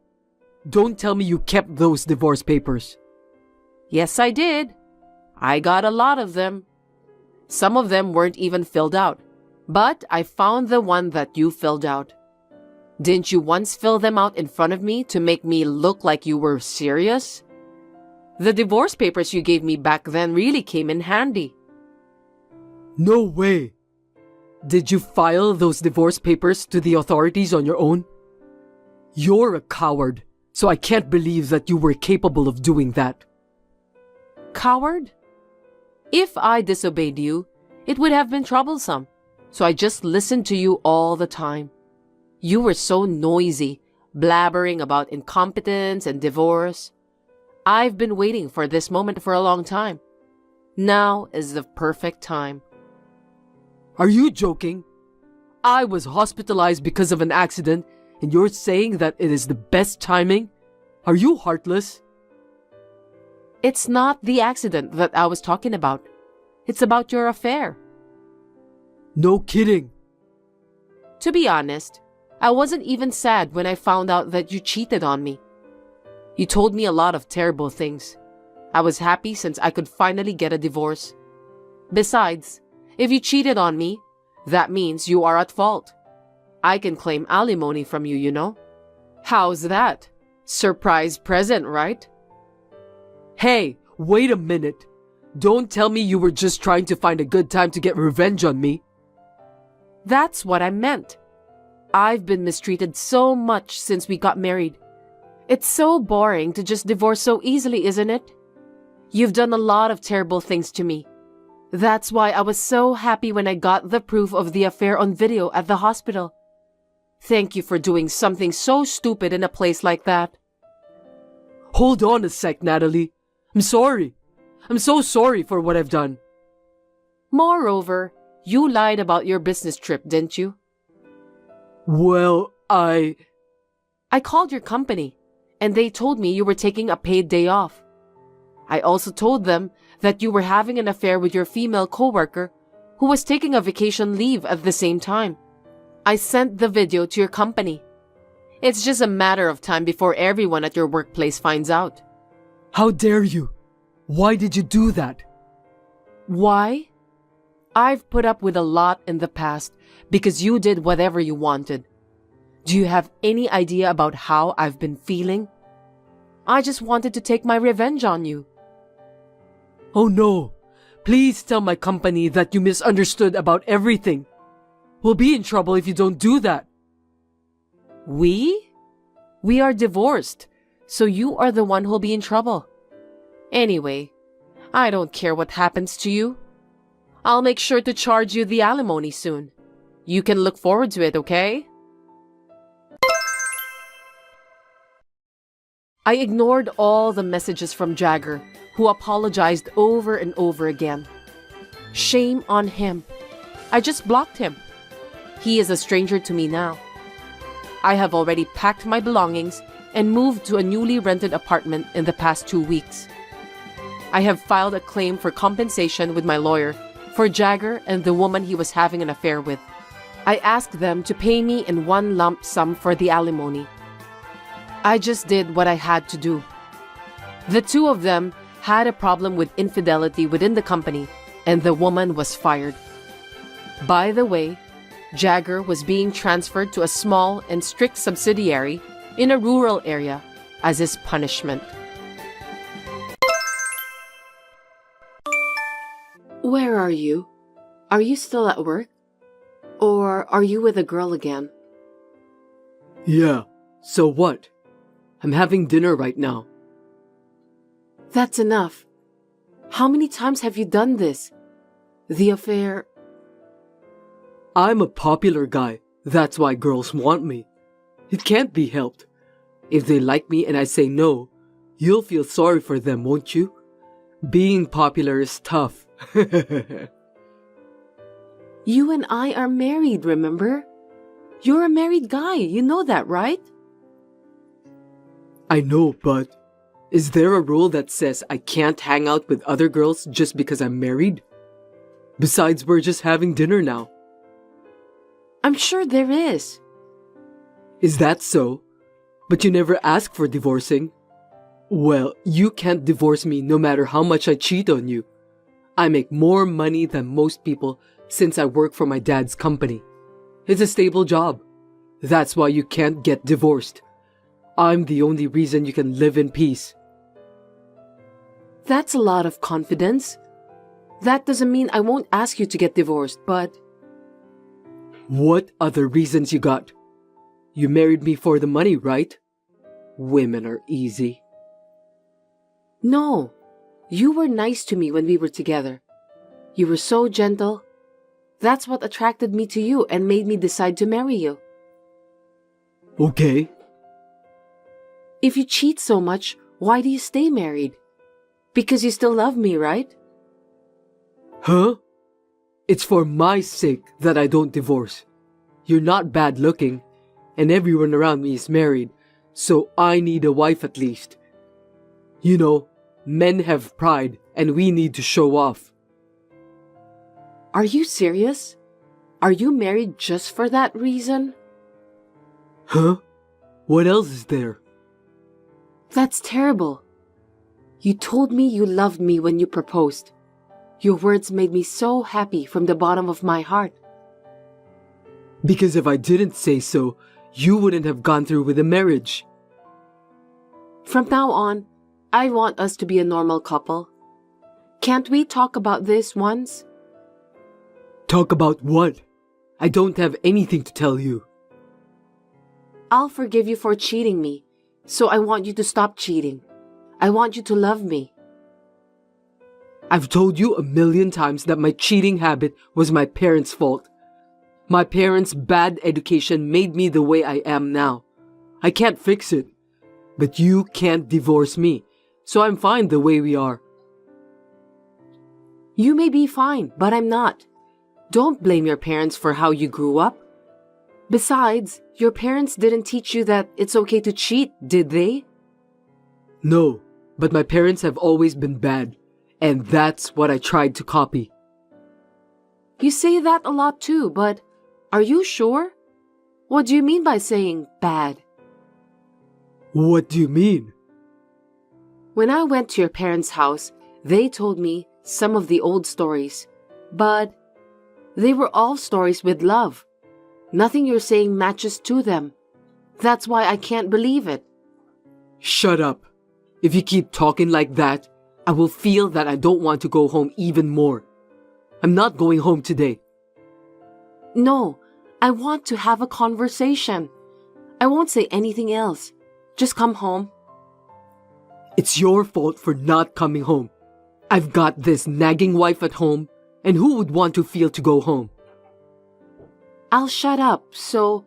Don't tell me you kept those divorce papers. Yes, I did. I got a lot of them. Some of them weren't even filled out, but I found the one that you filled out. Didn't you once fill them out in front of me to make me look like you were serious? The divorce papers you gave me back then really came in handy. No way. Did you file those divorce papers to the authorities on your own? You're a coward, so I can't believe that you were capable of doing that. Coward? If I disobeyed you, it would have been troublesome, so I just listened to you all the time. You were so noisy, blabbering about incompetence and divorce. I've been waiting for this moment for a long time. Now is the perfect time. Are you joking? I was hospitalized because of an accident, and you're saying that it is the best timing? Are you heartless? It's not the accident that I was talking about. It's about your affair. No kidding. To be honest, I wasn't even sad when I found out that you cheated on me. You told me a lot of terrible things. I was happy since I could finally get a divorce. Besides, if you cheated on me, that means you are at fault. I can claim alimony from you, you know. How's that? Surprise present, right? Hey, wait a minute. Don't tell me you were just trying to find a good time to get revenge on me. That's what I meant. I've been mistreated so much since we got married. It's so boring to just divorce so easily, isn't it? You've done a lot of terrible things to me. That's why I was so happy when I got the proof of the affair on video at the hospital. Thank you for doing something so stupid in a place like that. Hold on a sec, Natalie. I'm sorry. I'm so sorry for what I've done. Moreover, you lied about your business trip, didn't you? Well, I called your company, and they told me you were taking a paid day off. I also told them that you were having an affair with your female coworker who was taking a vacation leave at the same time. I sent the video to your company. It's just a matter of time before everyone at your workplace finds out. How dare you? Why did you do that? Why? I've put up with a lot in the past because you did whatever you wanted. Do you have any idea about how I've been feeling? I just wanted to take my revenge on you. Oh no. Please tell my company that you misunderstood about everything. We'll be in trouble if you don't do that. We? We are divorced, so you are the one who'll be in trouble. Anyway, I don't care what happens to you. I'll make sure to charge you the alimony soon. You can look forward to it, okay? I ignored all the messages from Jagger, who apologized over and over again. Shame on him. I just blocked him. He is a stranger to me now. I have already packed my belongings and moved to a newly rented apartment in the past 2 weeks. I have filed a claim for compensation with my lawyer for Jagger and the woman he was having an affair with. I asked them to pay me in one lump sum for the alimony. I just did what I had to do. The two of them had a problem with infidelity within the company, and the woman was fired. By the way, Jagger was being transferred to a small and strict subsidiary in a rural area as his punishment. Where are you? Are you still at work? Or are you with a girl again? Yeah, so what? I'm having dinner right now. That's enough. How many times have you done this? The affair... I'm a popular guy. That's why girls want me. It can't be helped. If they like me and I say no, you'll feel sorry for them, won't you? Being popular is tough. You and I are married, remember? You're a married guy, you know that, right? I know, but is there a rule that says I can't hang out with other girls just because I'm married? Besides, we're just having dinner now. I'm sure there is. Is that so? But you never asked for divorcing. Well, you can't divorce me no matter how much I cheat on you. I make more money than most people since I work for my dad's company. It's a stable job. That's why you can't get divorced. I'm the only reason you can live in peace. That's a lot of confidence. That doesn't mean I won't ask you to get divorced, but... What other reasons you got? You married me for the money, right? Women are easy. No, you were nice to me when we were together. You were so gentle. That's what attracted me to you and made me decide to marry you. Okay. If you cheat so much, why do you stay married? Because you still love me, right? Huh? It's for my sake that I don't divorce. You're not bad looking. and everyone around me is married, so I need a wife at least. You know, men have pride and we need to show off. Are you serious? Are you married just for that reason? Huh? What else is there? That's terrible. You told me you loved me when you proposed. Your words made me so happy from the bottom of my heart. Because if I didn't say so, you wouldn't have gone through with the marriage. From now on, I want us to be a normal couple. Can't we talk about this once? Talk about what? I don't have anything to tell you. I'll forgive you for cheating me, so I want you to stop cheating. I want you to love me. I've told you 1,000,000 times that my cheating habit was my parents' fault. My parents' bad education made me the way I am now. I can't fix it. But you can't divorce me, so I'm fine the way we are. You may be fine, but I'm not. Don't blame your parents for how you grew up. Besides, your parents didn't teach you that it's okay to cheat, did they? No, but my parents have always been bad, and that's what I tried to copy. You say that a lot too, but are you sure? What do you mean by saying bad? What do you mean? When I went to your parents' house, they told me some of the old stories, but they were all stories with love. Nothing you're saying matches to them. That's why I can't believe it. Shut up. If you keep talking like that, I will feel that I don't want to go home even more. I'm not going home today. No, I want to have a conversation. I won't say anything else. Just come home. It's your fault for not coming home. I've got this nagging wife at home, and who would want to feel to go home? I'll shut up, so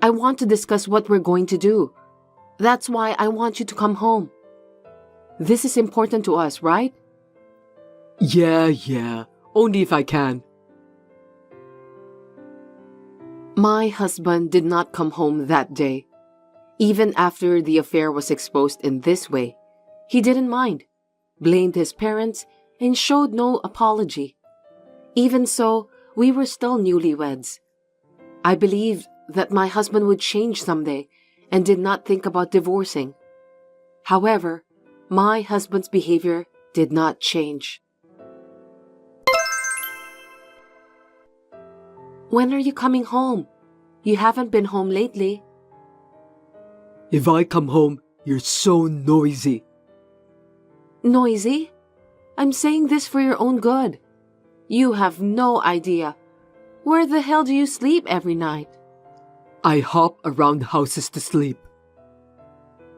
I want to discuss what we're going to do. That's why I want you to come home. This is important to us, right? Yeah, only if I can. My husband did not come home that day. Even after the affair was exposed in this way, he didn't mind, blamed his parents, and showed no apology. Even so, we were still newlyweds. I believed that my husband would change someday and did not think about divorcing. However, my husband's behavior did not change. When are you coming home? You haven't been home lately. If I come home, you're so noisy. Noisy? I'm saying this for your own good. You have no idea. Where the hell do you sleep every night? I hop around houses to sleep.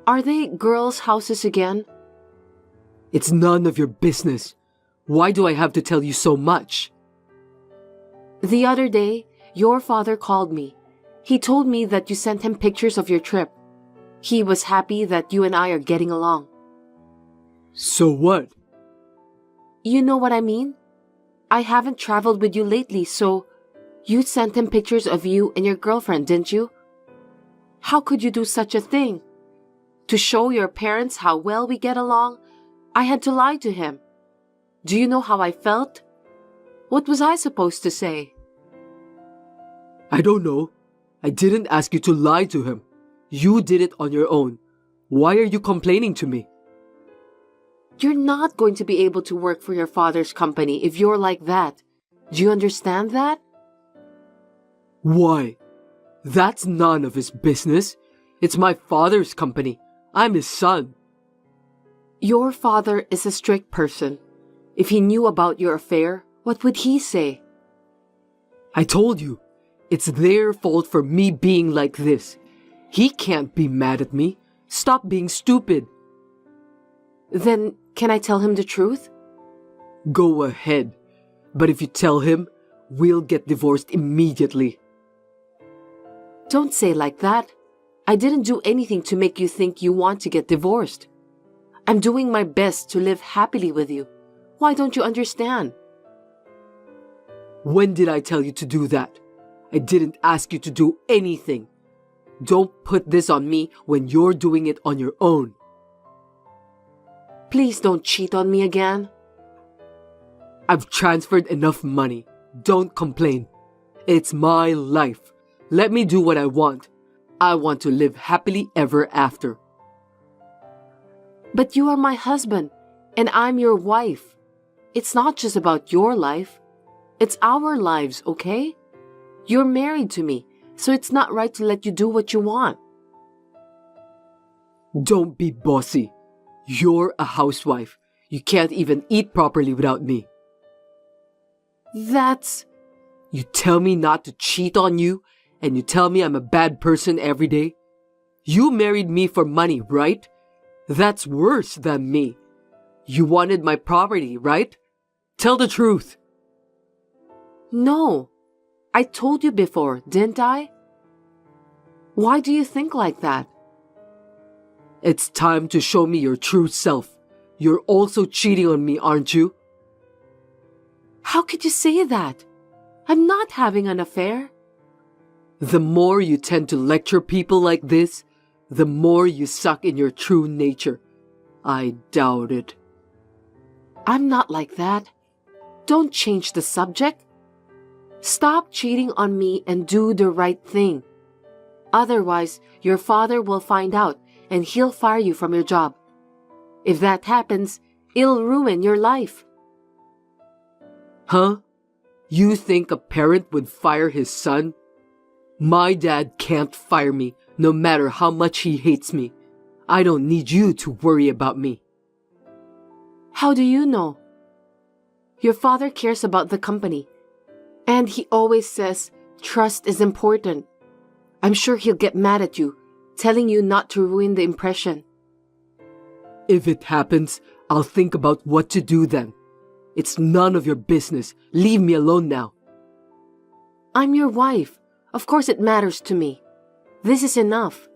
Are they girls' houses again? It's none of your business. Why do I have to tell you so much? The other day, your father called me. He told me that you sent him pictures of your trip. He was happy that you and I are getting along. So what? You know what I mean? I haven't traveled with you lately, so you sent him pictures of you and your girlfriend, didn't you? How could you do such a thing? To show your parents how well we get along, I had to lie to him. Do you know how I felt? What was I supposed to say? I don't know. I didn't ask you to lie to him. You did it on your own. Why are you complaining to me? You're not going to be able to work for your father's company if you're like that. Do you understand that? Why? That's none of his business. It's my father's company. I'm his son. Your father is a strict person. If he knew about your affair, what would he say? I told you, it's their fault for me being like this. He can't be mad at me. Stop being stupid. Then, can I tell him the truth? Go ahead. But if you tell him, we'll get divorced immediately. Don't say like that. I didn't do anything to make you think you want to get divorced. I'm doing my best to live happily with you. Why don't you understand? When did I tell you to do that? I didn't ask you to do anything. Don't put this on me when you're doing it on your own. Please don't cheat on me again. I've transferred enough money. Don't complain. It's my life. Let me do what I want. I want to live happily ever after. But you are my husband, and I'm your wife. It's not just about your life. It's our lives, okay? You're married to me, so it's not right to let you do what you want. Don't be bossy. You're a housewife. You can't even eat properly without me. That's... You tell me not to cheat on you, and you tell me I'm a bad person every day? You married me for money, right? That's worse than me. You wanted my property, right? Tell the truth. No. I told you before, didn't I? Why do you think like that? It's time to show me your true self. You're also cheating on me, aren't you? How could you say that? I'm not having an affair. The more you tend to lecture people like this, the more you suck in your true nature. I doubt it. I'm not like that. Don't change the subject. Stop cheating on me and do the right thing. Otherwise, your father will find out and he'll fire you from your job. If that happens, it'll ruin your life. Huh? You think a parent would fire his son? My dad can't fire me, no matter how much he hates me. I don't need you to worry about me. How do you know? Your father cares about the company, and he always says trust is important. I'm sure he'll get mad at you, telling you not to ruin the impression. If it happens, I'll think about what to do then. It's none of your business. Leave me alone now. I'm your wife. Of course it matters to me. This is enough.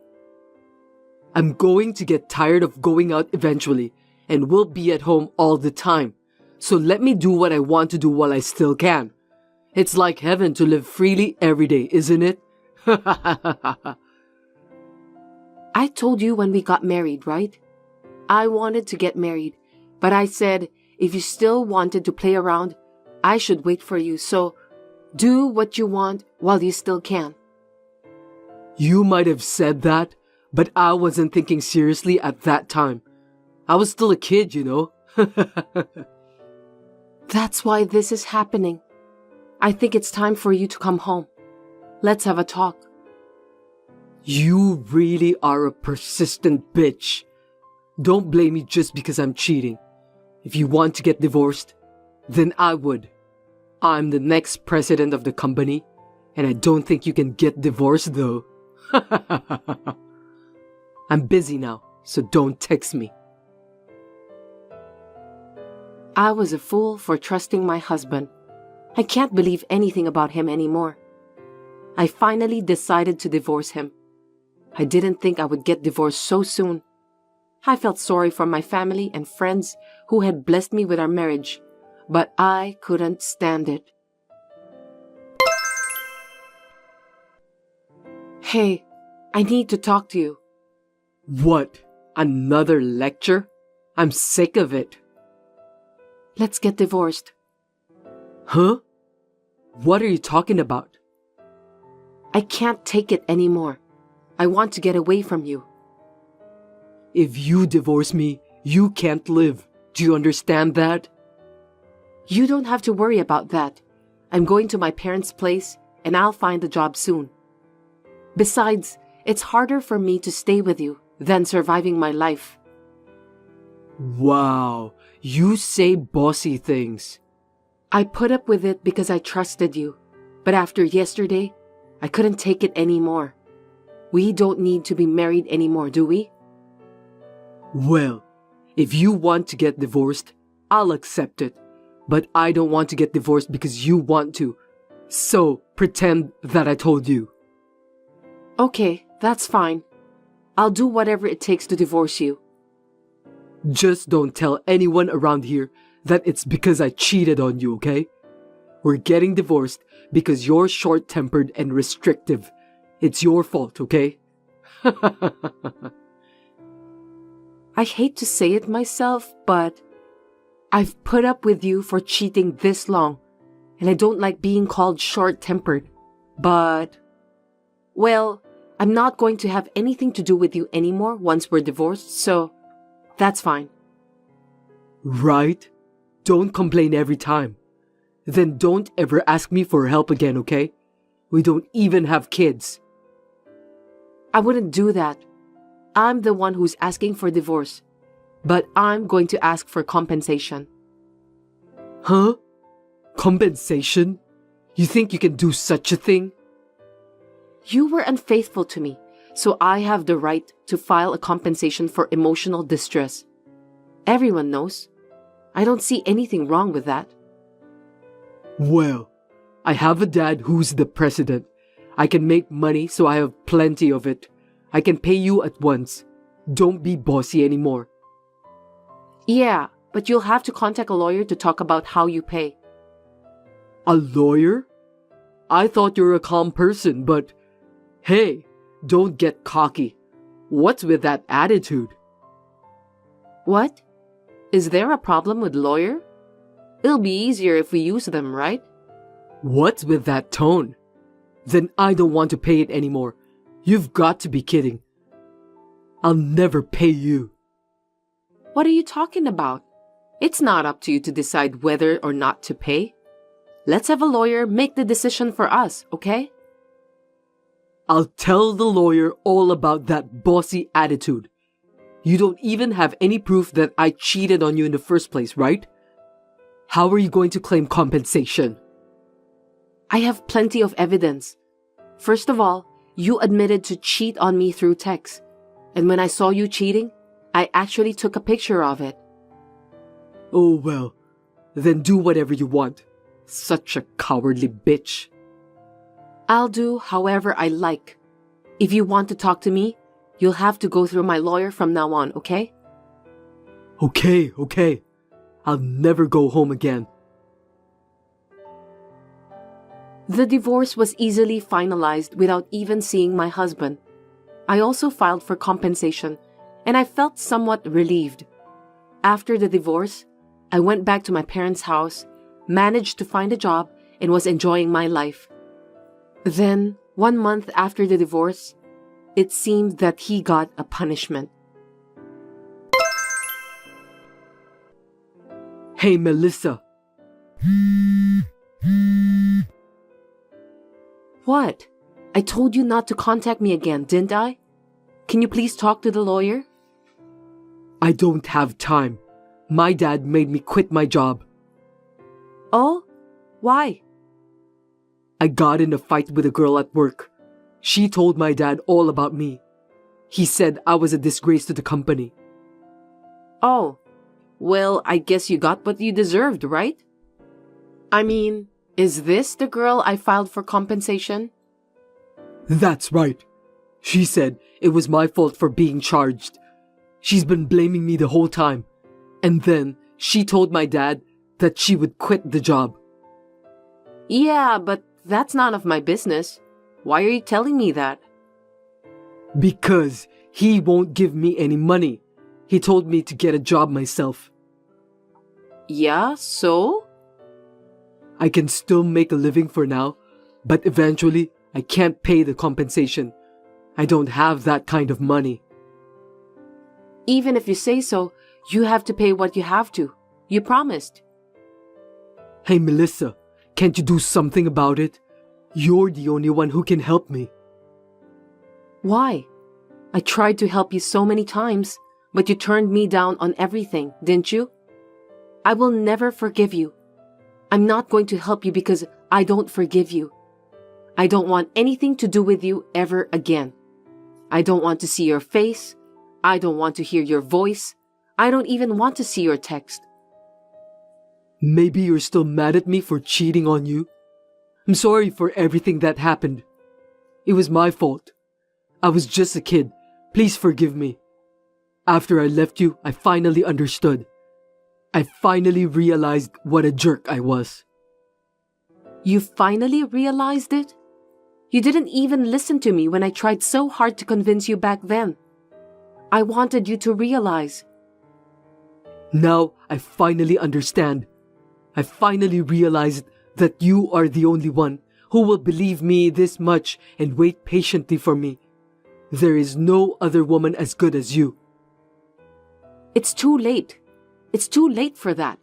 I'm going to get tired of going out eventually, and will be at home all the time. So let me do what I want to do while I still can. It's like heaven to live freely every day, isn't it? I told you when we got married, right? I wanted to get married, but I said if you still wanted to play around, I should wait for you, so do what you want while you still can. You might have said that, but I wasn't thinking seriously at that time. I was still a kid, you know. That's why this is happening. I think it's time for you to come home. Let's have a talk. You really are a persistent bitch. Don't blame me just because I'm cheating. If you want to get divorced, then I would. I'm the next president of the company, and I don't think you can get divorced though. I'm busy now, so don't text me. I was a fool for trusting my husband. I can't believe anything about him anymore. I finally decided to divorce him. I didn't think I would get divorced so soon. I felt sorry for my family and friends who had blessed me with our marriage, but I couldn't stand it. Hey, I need to talk to you. What? Another lecture? I'm sick of it. Let's get divorced. Huh? What are you talking about? I can't take it anymore. I want to get away from you. If you divorce me, you can't live. Do you understand that? You don't have to worry about that. I'm going to my parents' place and I'll find a job soon. Besides, it's harder for me to stay with you than surviving my life. Wow, you say bossy things. I put up with it because I trusted you. But after yesterday, I couldn't take it anymore. We don't need to be married anymore, do we? Well, if you want to get divorced, I'll accept it. But I don't want to get divorced because you want to. So, pretend that I told you. Okay, that's fine. I'll do whatever it takes to divorce you. Just don't tell anyone around here that it's because I cheated on you, okay? We're getting divorced because you're short-tempered and restrictive. It's your fault, okay? I hate to say it myself, but I've put up with you for cheating this long, and I don't like being called short-tempered. But, well, I'm not going to have anything to do with you anymore once we're divorced, so that's fine. Right? Don't complain every time. Then don't ever ask me for help again, okay? We don't even have kids. I wouldn't do that. I'm the one who's asking for divorce, but I'm going to ask for compensation. Huh? Compensation? You think you can do such a thing? You were unfaithful to me, so I have the right to file a compensation for emotional distress. Everyone knows. I don't see anything wrong with that. Well, I have a dad who's the president. I can make money, so I have plenty of it. I can pay you at once. Don't be bossy anymore. Yeah, but you'll have to contact a lawyer to talk about how you pay. A lawyer? I thought you were a calm person, but hey, don't get cocky. What's with that attitude? What? Is there a problem with lawyer? It'll be easier if we use them, right? What's with that tone? Then I don't want to pay it anymore. You've got to be kidding. I'll never pay you. What are you talking about? It's not up to you to decide whether or not to pay. Let's have a lawyer make the decision for us, okay? I'll tell the lawyer all about that bossy attitude. You don't even have any proof that I cheated on you in the first place, right? How are you going to claim compensation? I have plenty of evidence. First of all, you admitted to cheat on me through text. And when I saw you cheating, I actually took a picture of it. Oh well, then do whatever you want. Such a cowardly bitch. I'll do however I like. If you want to talk to me, you'll have to go through my lawyer from now on, okay? Okay. I'll never go home again. The divorce was easily finalized without even seeing my husband. I also filed for compensation, and I felt somewhat relieved. After the divorce, I went back to my parents' house, managed to find a job, and was enjoying my life. Then, 1 month after the divorce, it seemed that he got a punishment. Hey, Melissa. What? I told you not to contact me again, didn't I? Can you please talk to the lawyer? I don't have time. My dad made me quit my job. Oh? Why? I got in a fight with a girl at work. She told my dad all about me. He said I was a disgrace to the company. Oh, well, I guess you got what you deserved, right? I mean, is this the girl I filed for compensation? That's right. She said it was my fault for being charged. She's been blaming me the whole time. And then she told my dad that she would quit the job. Yeah, but that's none of my business. Why are you telling me that? Because he won't give me any money. He told me to get a job myself. Yeah, so? I can still make a living for now, but eventually I can't pay the compensation. I don't have that kind of money. Even if you say so, you have to pay what you have to. You promised. Hey, Melissa, can't you do something about it? You're the only one who can help me. Why? I tried to help you so many times, but you turned me down on everything, didn't you? I will never forgive you. I'm not going to help you because I don't forgive you. I don't want anything to do with you ever again. I don't want to see your face. I don't want to hear your voice. I don't even want to see your text. Maybe you're still mad at me for cheating on you. I'm sorry for everything that happened. It was my fault. I was just a kid. Please forgive me. After I left you, I finally understood. I finally realized what a jerk I was. You finally realized it? You didn't even listen to me when I tried so hard to convince you back then. I wanted you to realize. Now I finally understand. I finally realized that you are the only one who will believe me this much and wait patiently for me. There is no other woman as good as you. It's too late. It's too late for that.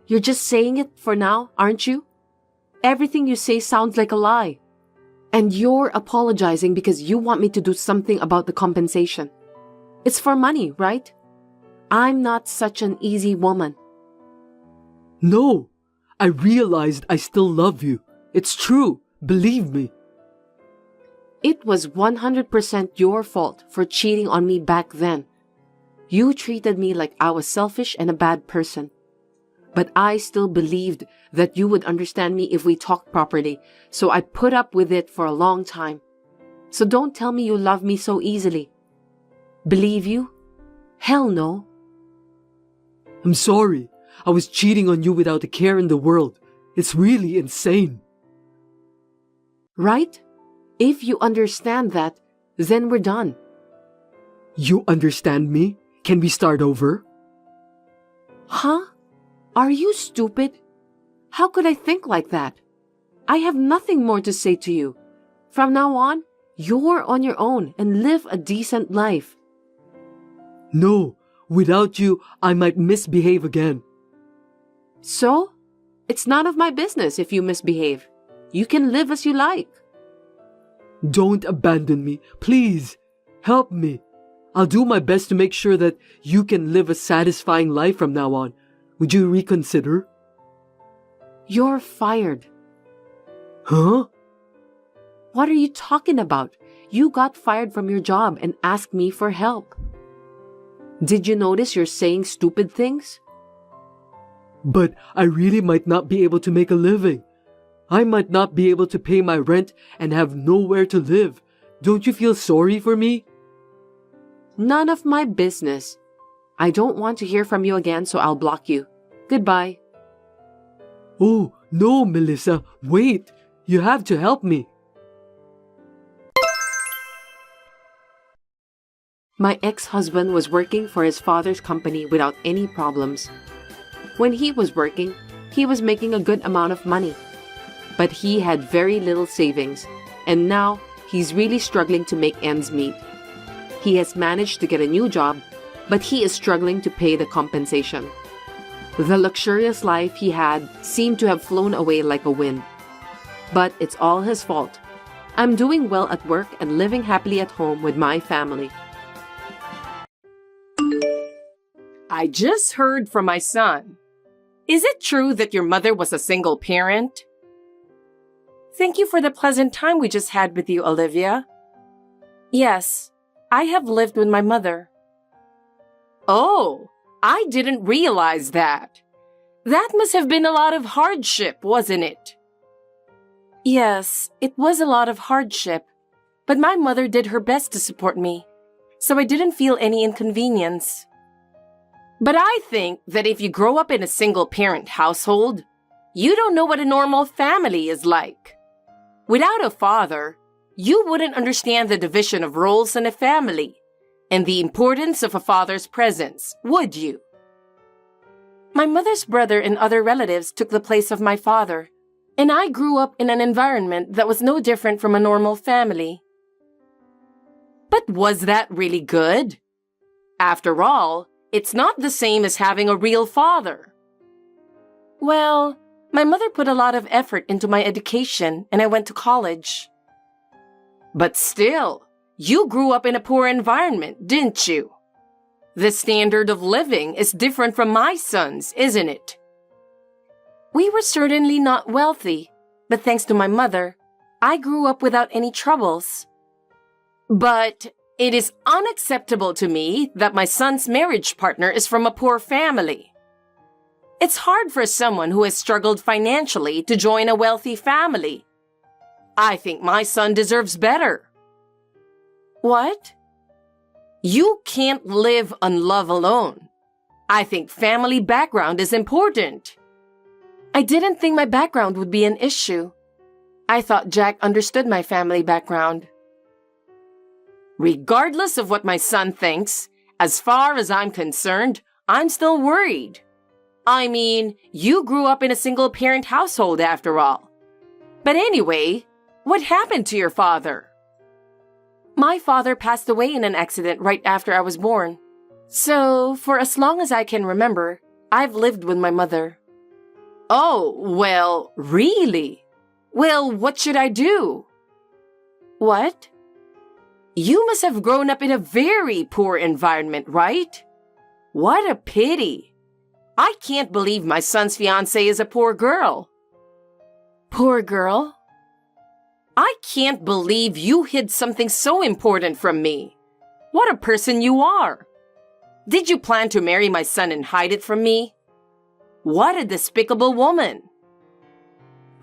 You're just saying it for now, aren't you? Everything you say sounds like a lie. And you're apologizing because you want me to do something about the compensation. It's for money, right? I'm not such an easy woman. No, I realized I still love you. It's true, believe me. It was 100% your fault for cheating on me back then. You treated me like I was selfish and a bad person. But I still believed that you would understand me if we talked properly, so I put up with it for a long time. So don't tell me you love me so easily. Believe you? Hell no. I'm sorry. I was cheating on you without a care in the world. It's really insane. Right? If you understand that, then we're done. You understand me? Can we start over? Huh? Are you stupid? How could I think like that? I have nothing more to say to you. From now on, you're on your own and live a decent life. No, without you, I might misbehave again. So? It's none of my business if you misbehave. You can live as you like. Don't abandon me, please. Help me. I'll do my best to make sure that you can live a satisfying life from now on. Would you reconsider? You're fired. Huh? What are you talking about? You got fired from your job and asked me for help. Did you notice you're saying stupid things? But I really might not be able to make a living. I might not be able to pay my rent and have nowhere to live. Don't you feel sorry for me? None of my business. I don't want to hear from you again, so I'll block you. Goodbye. Oh, no, Melissa. Wait. You have to help me. My ex-husband was working for his father's company without any problems. When he was working, he was making a good amount of money. But he had very little savings, and now he's really struggling to make ends meet. He has managed to get a new job, but he is struggling to pay the compensation. The luxurious life he had seemed to have flown away like a wind. But it's all his fault. I'm doing well at work and living happily at home with my family. I just heard from my son. Is it true that your mother was a single parent? Thank you for the pleasant time we just had with you, Olivia. Yes, I have lived with my mother. Oh, I didn't realize that. That must have been a lot of hardship, wasn't it? Yes, it was a lot of hardship, but my mother did her best to support me, so I didn't feel any inconvenience. But I think that if you grow up in a single-parent household, you don't know what a normal family is like. Without a father, you wouldn't understand the division of roles in a family and the importance of a father's presence, would you? My mother's brother and other relatives took the place of my father, and I grew up in an environment that was no different from a normal family. But was that really good? After all, it's not the same as having a real father. Well, my mother put a lot of effort into my education and I went to college. But still, you grew up in a poor environment, didn't you? The standard of living is different from my son's, isn't it? We were certainly not wealthy, but thanks to my mother, I grew up without any troubles. But it is unacceptable to me that my son's marriage partner is from a poor family. It's hard for someone who has struggled financially to join a wealthy family. I think my son deserves better. What? You can't live on love alone. I think family background is important. I didn't think my background would be an issue. I thought Jack understood my family background. Regardless of what my son thinks, as far as I'm concerned, I'm still worried. I mean, you grew up in a single-parent household after all. But anyway, what happened to your father? My father passed away in an accident right after I was born. So, for as long as I can remember, I've lived with my mother. Oh, well, really? Well, what should I do? What? You must have grown up in a very poor environment, right? What a pity. I can't believe my son's fiancée is a poor girl. Poor girl? I can't believe you hid something so important from me. What a person you are. Did you plan to marry my son and hide it from me? What a despicable woman.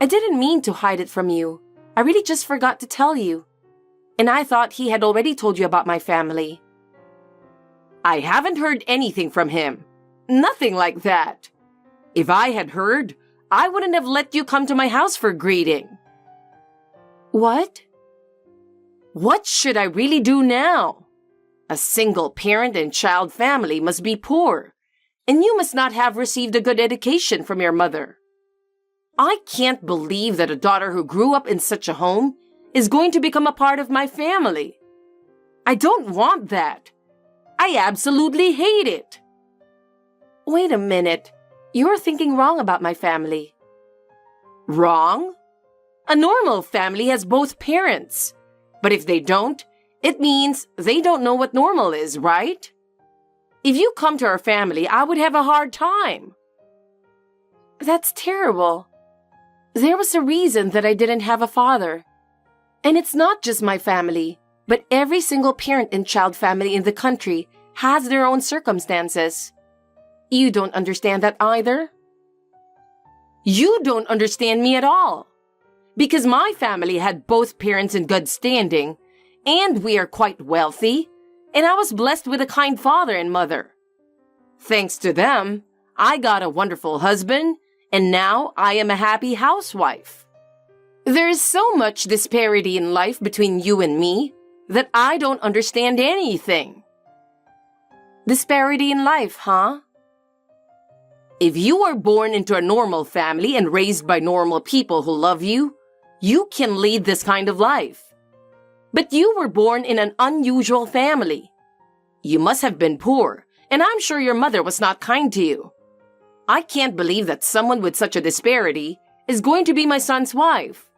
I didn't mean to hide it from you. I really just forgot to tell you. And I thought he had already told you about my family. I haven't heard anything from him. Nothing like that. If I had heard, I wouldn't have let you come to my house for greeting. What? What should I really do now? A single parent and child family must be poor, and you must not have received a good education from your mother. I can't believe that a daughter who grew up in such a home is going to become a part of my family. I don't want that. I absolutely hate it. Wait a minute. You're thinking wrong about my family. Wrong? A normal family has both parents. But if they don't, it means they don't know what normal is, right? If you come to our family, I would have a hard time. That's terrible. There was a reason that I didn't have a father. And it's not just my family, but every single parent and child family in the country has their own circumstances. You don't understand that either? You don't understand me at all. Because my family had both parents in good standing, and we are quite wealthy, and I was blessed with a kind father and mother. Thanks to them, I got a wonderful husband, and now I am a happy housewife. There is so much disparity in life between you and me that I don't understand anything. Disparity in life, huh? If you are born into a normal family and raised by normal people who love you, you can lead this kind of life. But you were born in an unusual family. You must have been poor, and I'm sure your mother was not kind to you. I can't believe that someone with such a disparity is going to be my son's wife.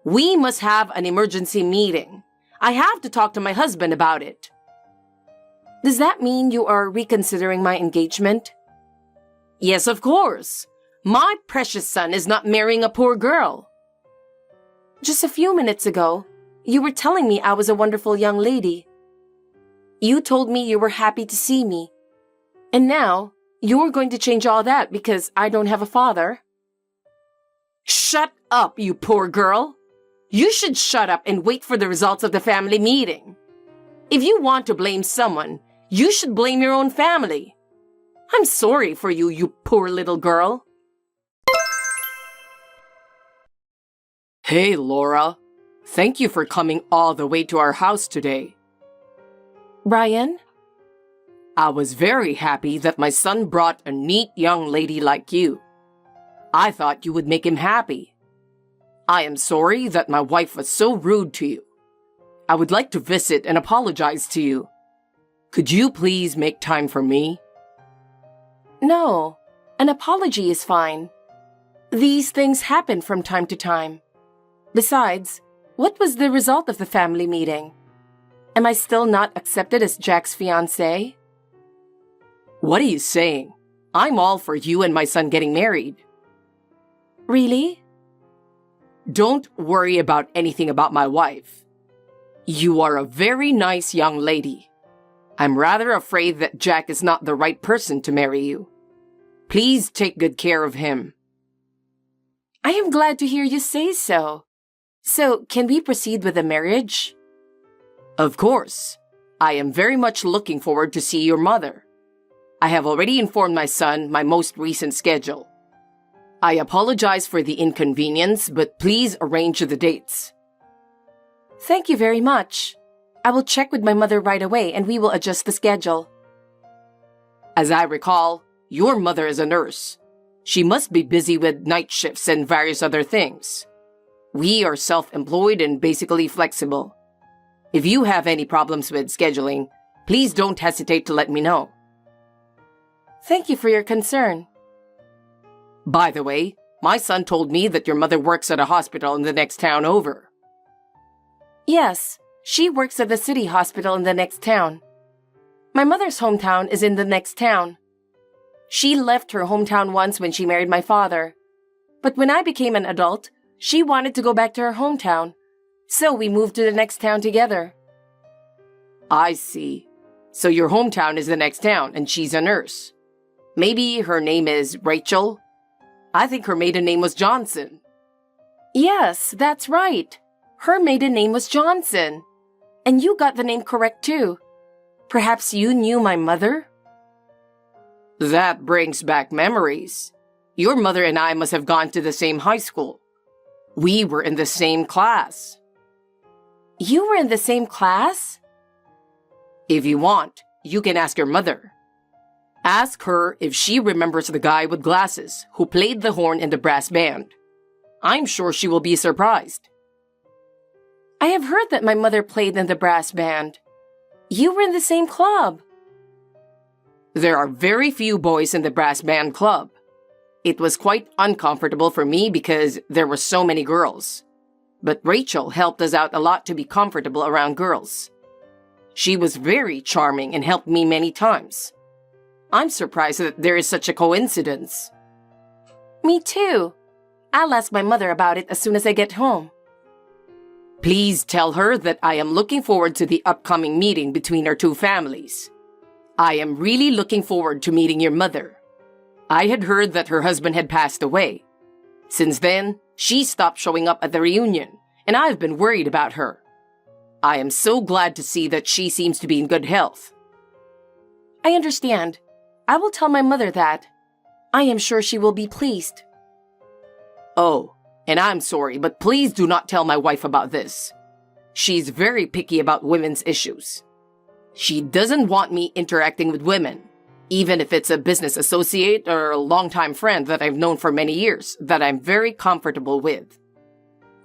We must have an emergency meeting. I have to talk to my husband about it. Does that mean you are reconsidering my engagement? Yes, of course. My precious son is not marrying a poor girl. Just a few minutes ago, you were telling me I was a wonderful young lady. You told me you were happy to see me. And now, you're going to change all that because I don't have a father. Shut up, you poor girl. You should shut up and wait for the results of the family meeting. If you want to blame someone, you should blame your own family. I'm sorry for you, you poor little girl. Hey, Laura. Thank you for coming all the way to our house today. Brian? I was very happy that my son brought a neat young lady like you. I thought you would make him happy. I am sorry that my wife was so rude to you. I would like to visit and apologize to you. Could you please make time for me? No, an apology is fine. These things happen from time to time. Besides, what was the result of the family meeting? Am I still not accepted as Jack's fiancée? What are you saying? I'm all for you and my son getting married. Really? Don't worry about anything about my wife. You are a very nice young lady. I'm rather afraid that Jack is not the right person to marry you. Please take good care of him. I am glad to hear you say so. So, can we proceed with the marriage? Of course. I am very much looking forward to see your mother. I have already informed my son my most recent schedule. I apologize for the inconvenience, but please arrange the dates. Thank you very much. I will check with my mother right away and we will adjust the schedule. As I recall, your mother is a nurse. She must be busy with night shifts and various other things. We are self-employed and basically flexible. If you have any problems with scheduling, please don't hesitate to let me know. Thank you for your concern. By the way, my son told me that your mother works at a hospital in the next town over. Yes, she works at the city hospital in the next town. My mother's hometown is in the next town. She left her hometown once when she married my father. But when I became an adult, she wanted to go back to her hometown. So we moved to the next town together. I see. So your hometown is the next town and she's a nurse. Maybe her name is Rachel? I think her maiden name was Johnson. Yes, that's right. Her maiden name was Johnson. And you got the name correct too. Perhaps you knew my mother? That brings back memories. Your mother and I must have gone to the same high school. We were in the same class. You were in the same class? If you want, you can ask your mother. Ask her if she remembers the guy with glasses who played the horn in the brass band. I'm sure she will be surprised. I have heard that my mother played in the brass band. You were in the same club. There are very few boys in the brass band club. It was quite uncomfortable for me because there were so many girls. But Rachel helped us out a lot to be comfortable around girls. She was very charming and helped me many times. I'm surprised that there is such a coincidence. Me too. I'll ask my mother about it as soon as I get home. Please tell her that I am looking forward to the upcoming meeting between our two families. I am really looking forward to meeting your mother. I had heard that her husband had passed away. Since then, she stopped showing up at the reunion, and I've been worried about her. I am so glad to see that she seems to be in good health. I understand. I will tell my mother that. I am sure she will be pleased. Oh, and I'm sorry, but please do not tell my wife about this. She's very picky about women's issues. She doesn't want me interacting with women, even if it's a business associate or a longtime friend that I've known for many years that I'm very comfortable with.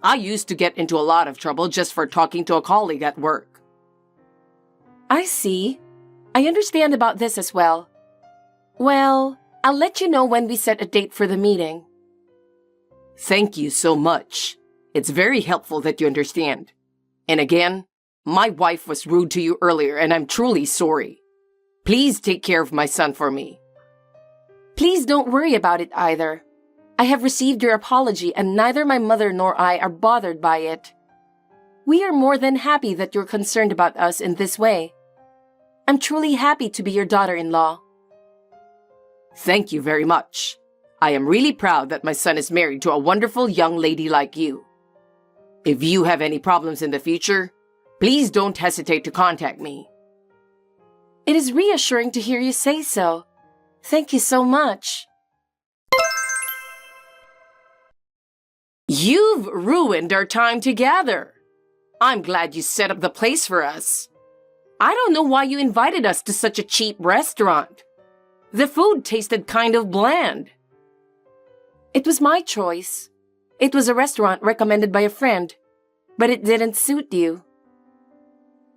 I used to get into a lot of trouble just for talking to a colleague at work. I see. I understand about this as well. Well, I'll let you know when we set a date for the meeting. Thank you so much. It's very helpful that you understand. And again, my wife was rude to you earlier and I'm truly sorry. Please take care of my son for me. Please don't worry about it either. I have received your apology and neither my mother nor I are bothered by it. We are more than happy that you're concerned about us in this way. I'm truly happy to be your daughter-in-law. Thank you very much. I am really proud that my son is married to a wonderful young lady like you. If you have any problems in the future, please don't hesitate to contact me. It is reassuring to hear you say so. Thank you so much. You've ruined our time together. I'm glad you set up the place for us. I don't know why you invited us to such a cheap restaurant. The food tasted kind of bland. It was my choice. It was a restaurant recommended by a friend, but it didn't suit you.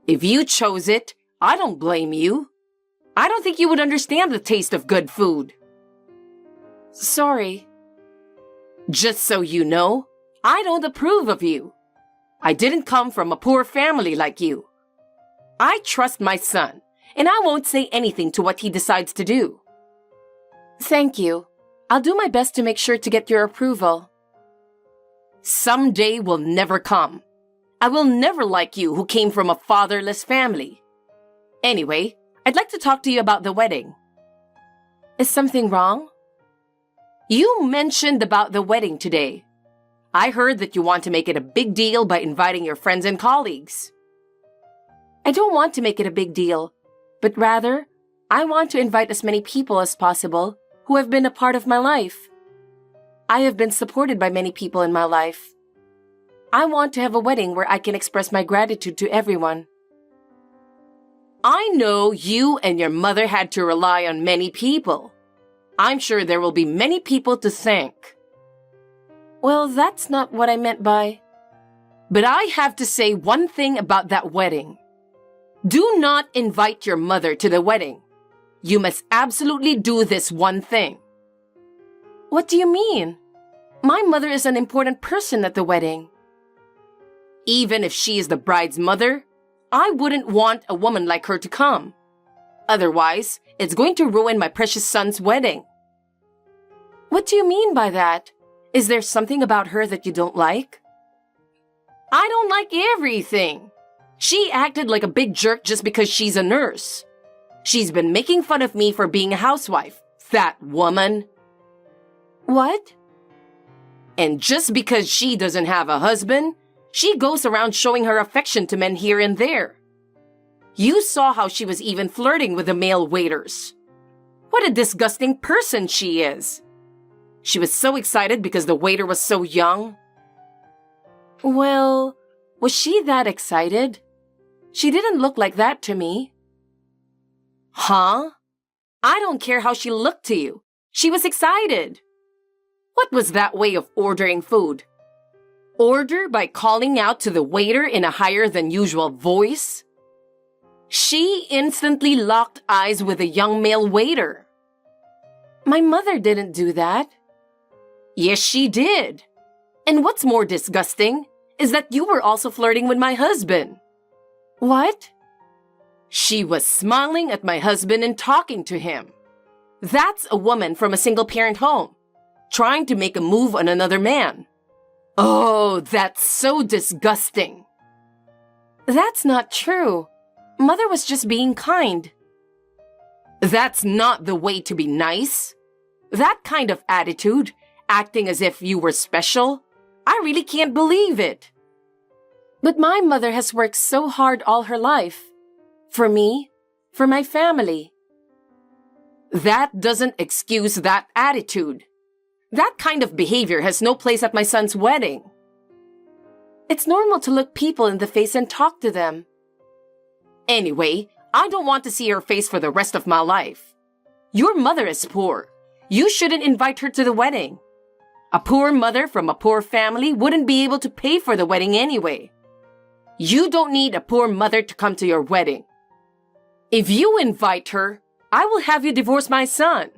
If you chose it, I don't blame you. I don't think you would understand the taste of good food. Sorry. Just so you know, I don't approve of you. I didn't come from a poor family like you. I trust my son, and I won't say anything to what he decides to do. Thank you. I'll do my best to make sure to get your approval. Someday will never come. I will never like you who came from a fatherless family. Anyway, I'd like to talk to you about the wedding. Is something wrong? You mentioned about the wedding today. I heard that you want to make it a big deal by inviting your friends and colleagues. I don't want to make it a big deal, but rather, I want to invite as many people as possible who have been a part of my life. I have been supported by many people in my life. I want to have a wedding where I can express my gratitude to everyone. I know you and your mother had to rely on many people. I'm sure there will be many people to thank. Well, that's not what I meant by... But I have to say one thing about that wedding. Do not invite your mother to the wedding. You must absolutely do this one thing. What do you mean? My mother is an important person at the wedding. Even if she is the bride's mother, I wouldn't want a woman like her to come. Otherwise, it's going to ruin my precious son's wedding. What do you mean by that? Is there something about her that you don't like? I don't like everything. She acted like a big jerk just because she's a nurse. She's been making fun of me for being a housewife, that woman. What? And just because she doesn't have a husband, she goes around showing her affection to men here and there. You saw how she was even flirting with the male waiters. What a disgusting person she is. She was so excited because the waiter was so young. Well, was she that excited? She didn't look like that to me. Huh? I don't care how she looked to you. She was excited. What was that way of ordering food? Order by calling out to the waiter in a higher than usual voice? She instantly locked eyes with a young male waiter. My mother didn't do that. Yes, she did. And what's more disgusting is that you were also flirting with my husband. What? She was smiling at my husband and talking to him. That's a woman from a single-parent home, trying to make a move on another man. Oh, that's so disgusting. That's not true. Mother was just being kind. That's not the way to be nice. That kind of attitude, acting as if you were special, I really can't believe it. But my mother has worked so hard all her life. For me, for my family. That doesn't excuse that attitude. That kind of behavior has no place at my son's wedding. It's normal to look people in the face and talk to them. Anyway, I don't want to see her face for the rest of my life. Your mother is poor. You shouldn't invite her to the wedding. A poor mother from a poor family wouldn't be able to pay for the wedding anyway. You don't need a poor mother to come to your wedding. If you invite her, I will have you divorce my son.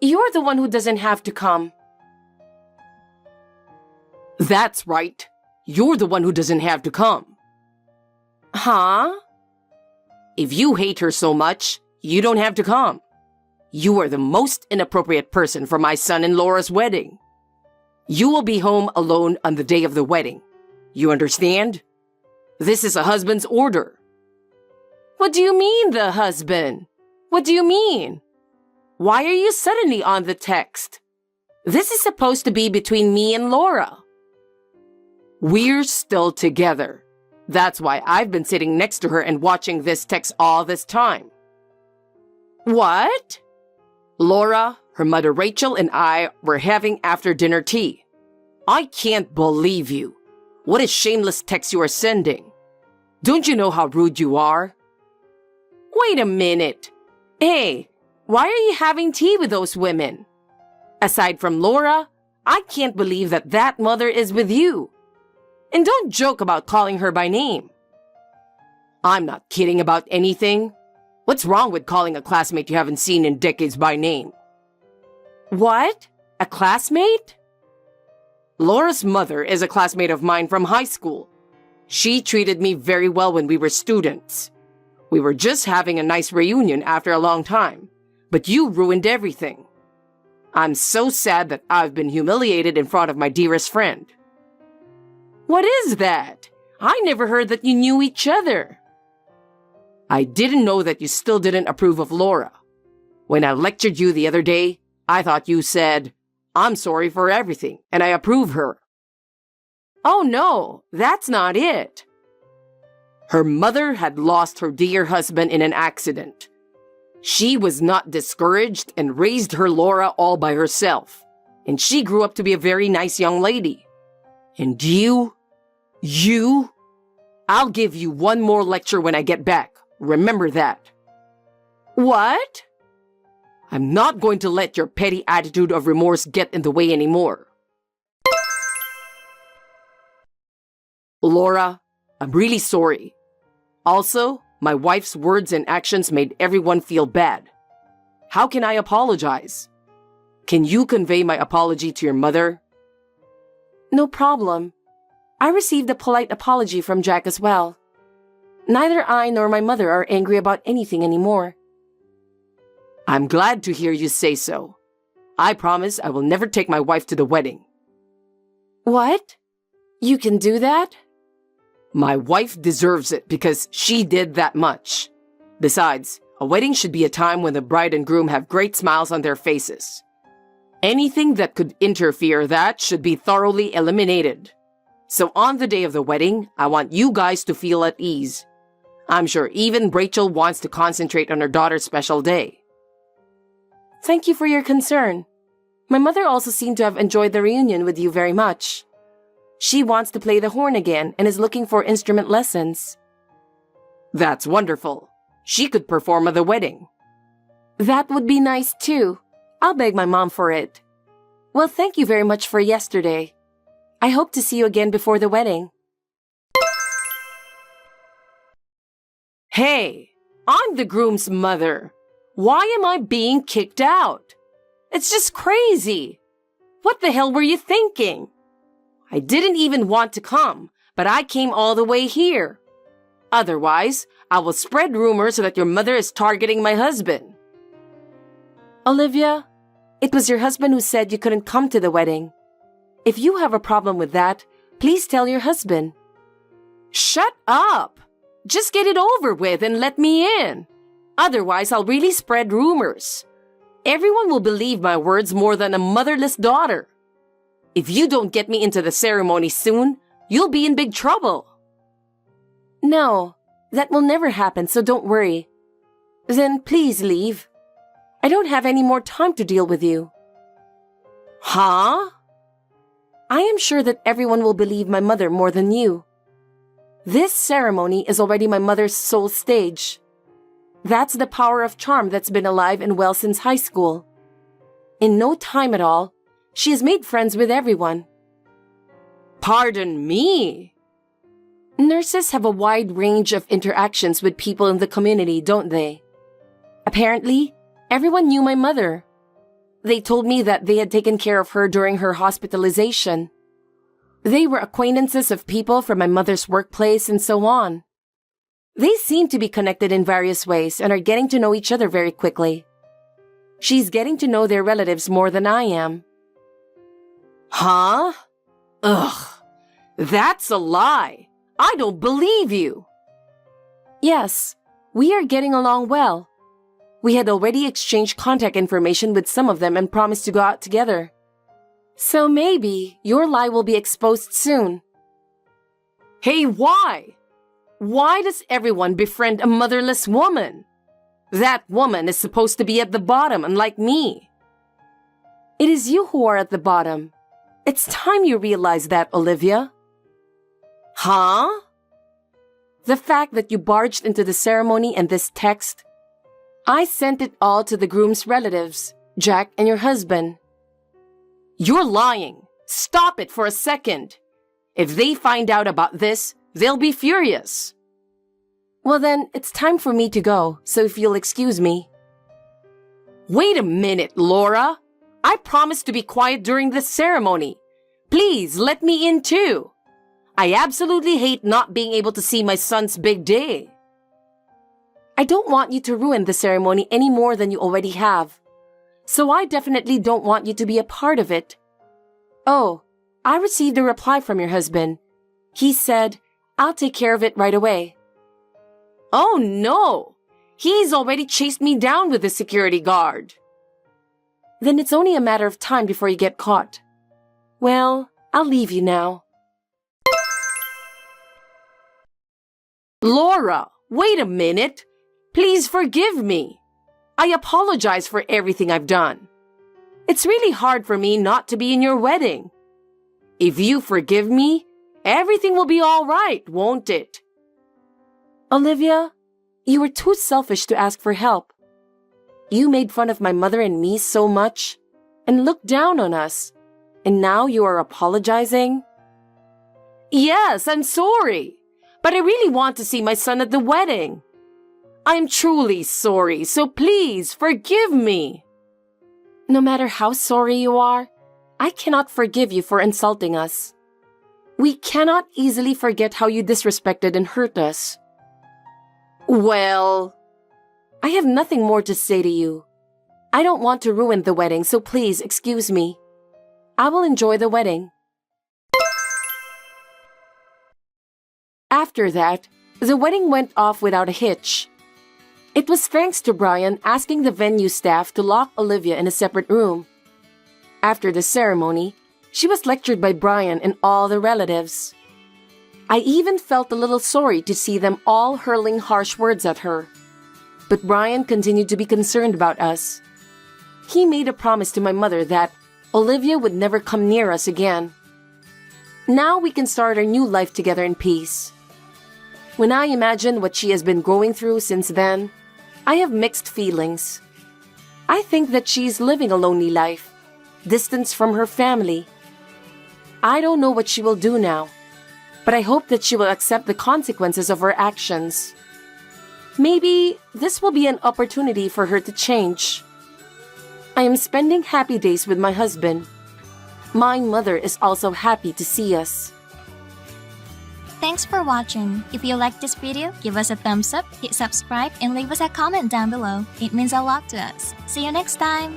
You're the one who doesn't have to come. That's right. You're the one who doesn't have to come. Huh? If you hate her so much, you don't have to come. You are the most inappropriate person for my son and Laura's wedding. You will be home alone on the day of the wedding. You understand? This is a husband's order. What do you mean, the husband? What do you mean? Why are you suddenly on the text? This is supposed to be between me and Laura. We're still together. That's why I've been sitting next to her and watching this text all this time. What? Laura, her mother Rachel, and I were having after-dinner tea. I can't believe you. What a shameless text you are sending. Don't you know how rude you are? Wait a minute. Hey, why are you having tea with those women? Aside from Laura, I can't believe that that mother is with you. And don't joke about calling her by name. I'm not kidding about anything. What's wrong with calling a classmate you haven't seen in decades by name? What? A classmate? Laura's mother is a classmate of mine from high school. She treated me very well when we were students. We were just having a nice reunion after a long time, but you ruined everything. I'm so sad that I've been humiliated in front of my dearest friend. What is that? I never heard that you knew each other. I didn't know that you still didn't approve of Laura. When I lectured you the other day, I thought you said, "I'm sorry for everything, and I approve her." Oh no, that's not it. Her mother had lost her dear husband in an accident. She was not discouraged and raised her Laura all by herself. And she grew up to be a very nice young lady. And you, I'll give you one more lecture when I get back. Remember that. What? I'm not going to let your petty attitude of remorse get in the way anymore. Laura, I'm really sorry. Also, my wife's words and actions made everyone feel bad. How can I apologize? Can you convey my apology to your mother? No problem. I received a polite apology from Jack as well. Neither I nor my mother are angry about anything anymore. I'm glad to hear you say so. I promise I will never take my wife to the wedding. What? You can do that? My wife deserves it because she did that much. Besides, a wedding should be a time when the bride and groom have great smiles on their faces. Anything that could interfere that should be thoroughly eliminated. So on the day of the wedding, I want you guys to feel at ease. I'm sure even Rachel wants to concentrate on her daughter's special day. Thank you for your concern. My mother also seemed to have enjoyed the reunion with you very much. She wants to play the horn again and is looking for instrument lessons. That's wonderful. She could perform at the wedding. That would be nice too. I'll beg my mom for it. Well, thank you very much for yesterday. I hope to see you again before the wedding. Hey, I'm the groom's mother. Why am I being kicked out? It's just crazy. What the hell were you thinking? I didn't even want to come, but I came all the way here. Otherwise, I will spread rumors that your mother is targeting my husband. Olivia, it was your husband who said you couldn't come to the wedding. If you have a problem with that, please tell your husband. Shut up! Just get it over with and let me in. Otherwise, I'll really spread rumors. Everyone will believe my words more than a motherless daughter. If you don't get me into the ceremony soon, you'll be in big trouble. No, that will never happen, so don't worry. Then please leave. I don't have any more time to deal with you. Huh? I am sure that everyone will believe my mother more than you. This ceremony is already my mother's soul stage. That's the power of charm that's been alive and well since high school. In no time at all, she has made friends with everyone. Pardon me? Nurses have a wide range of interactions with people in the community, don't they? Apparently, everyone knew my mother. They told me that they had taken care of her during her hospitalization. They were acquaintances of people from my mother's workplace and so on. They seem to be connected in various ways and are getting to know each other very quickly. She's getting to know their relatives more than I am. Huh? Ugh. That's a lie. I don't believe you. Yes, we are getting along well. We had already exchanged contact information with some of them and promised to go out together. So maybe your lie will be exposed soon. Hey, why? Why does everyone befriend a motherless woman? That woman is supposed to be at the bottom, unlike me. It is you who are at the bottom. It's time you realize that, Olivia. Huh? The fact that you barged into the ceremony and this text, I sent it all to the groom's relatives, Jack and your husband. You're lying. Stop it for a second. If they find out about this, they'll be furious. Well then, it's time for me to go, so if you'll excuse me. Wait a minute, Laura. I promised to be quiet during this ceremony. Please let me in too. I absolutely hate not being able to see my son's big day. I don't want you to ruin the ceremony any more than you already have. So I definitely don't want you to be a part of it. Oh, I received a reply from your husband. He said, I'll take care of it right away. Oh no! He's already chased me down with the security guard. Then it's only a matter of time before you get caught. Well, I'll leave you now. Laura, wait a minute. Please forgive me. I apologize for everything I've done. It's really hard for me not to be in your wedding. If you forgive me, everything will be all right, won't it? Olivia, you were too selfish to ask for help. You made fun of my mother and me so much and looked down on us. And now you are apologizing? Yes, I'm sorry. But I really want to see my son at the wedding. I'm truly sorry, so please forgive me. No matter how sorry you are, I cannot forgive you for insulting us. We cannot easily forget how you disrespected and hurt us. Well, I have nothing more to say to you. I don't want to ruin the wedding, so please excuse me. I will enjoy the wedding. After that, the wedding went off without a hitch. It was thanks to Brian asking the venue staff to lock Olivia in a separate room. After the ceremony, she was lectured by Brian and all the relatives. I even felt a little sorry to see them all hurling harsh words at her. But Brian continued to be concerned about us. He made a promise to my mother that Olivia would never come near us again. Now we can start our new life together in peace. When I imagine what she has been going through since then, I have mixed feelings. I think that she is living a lonely life, distanced from her family. I don't know what she will do now, but I hope that she will accept the consequences of her actions. Maybe this will be an opportunity for her to change. I am spending happy days with my husband. My mother is also happy to see us. Thanks for watching. If you liked this video, give us a thumbs up, hit subscribe, and leave us a comment down below. It means a lot to us. See you next time!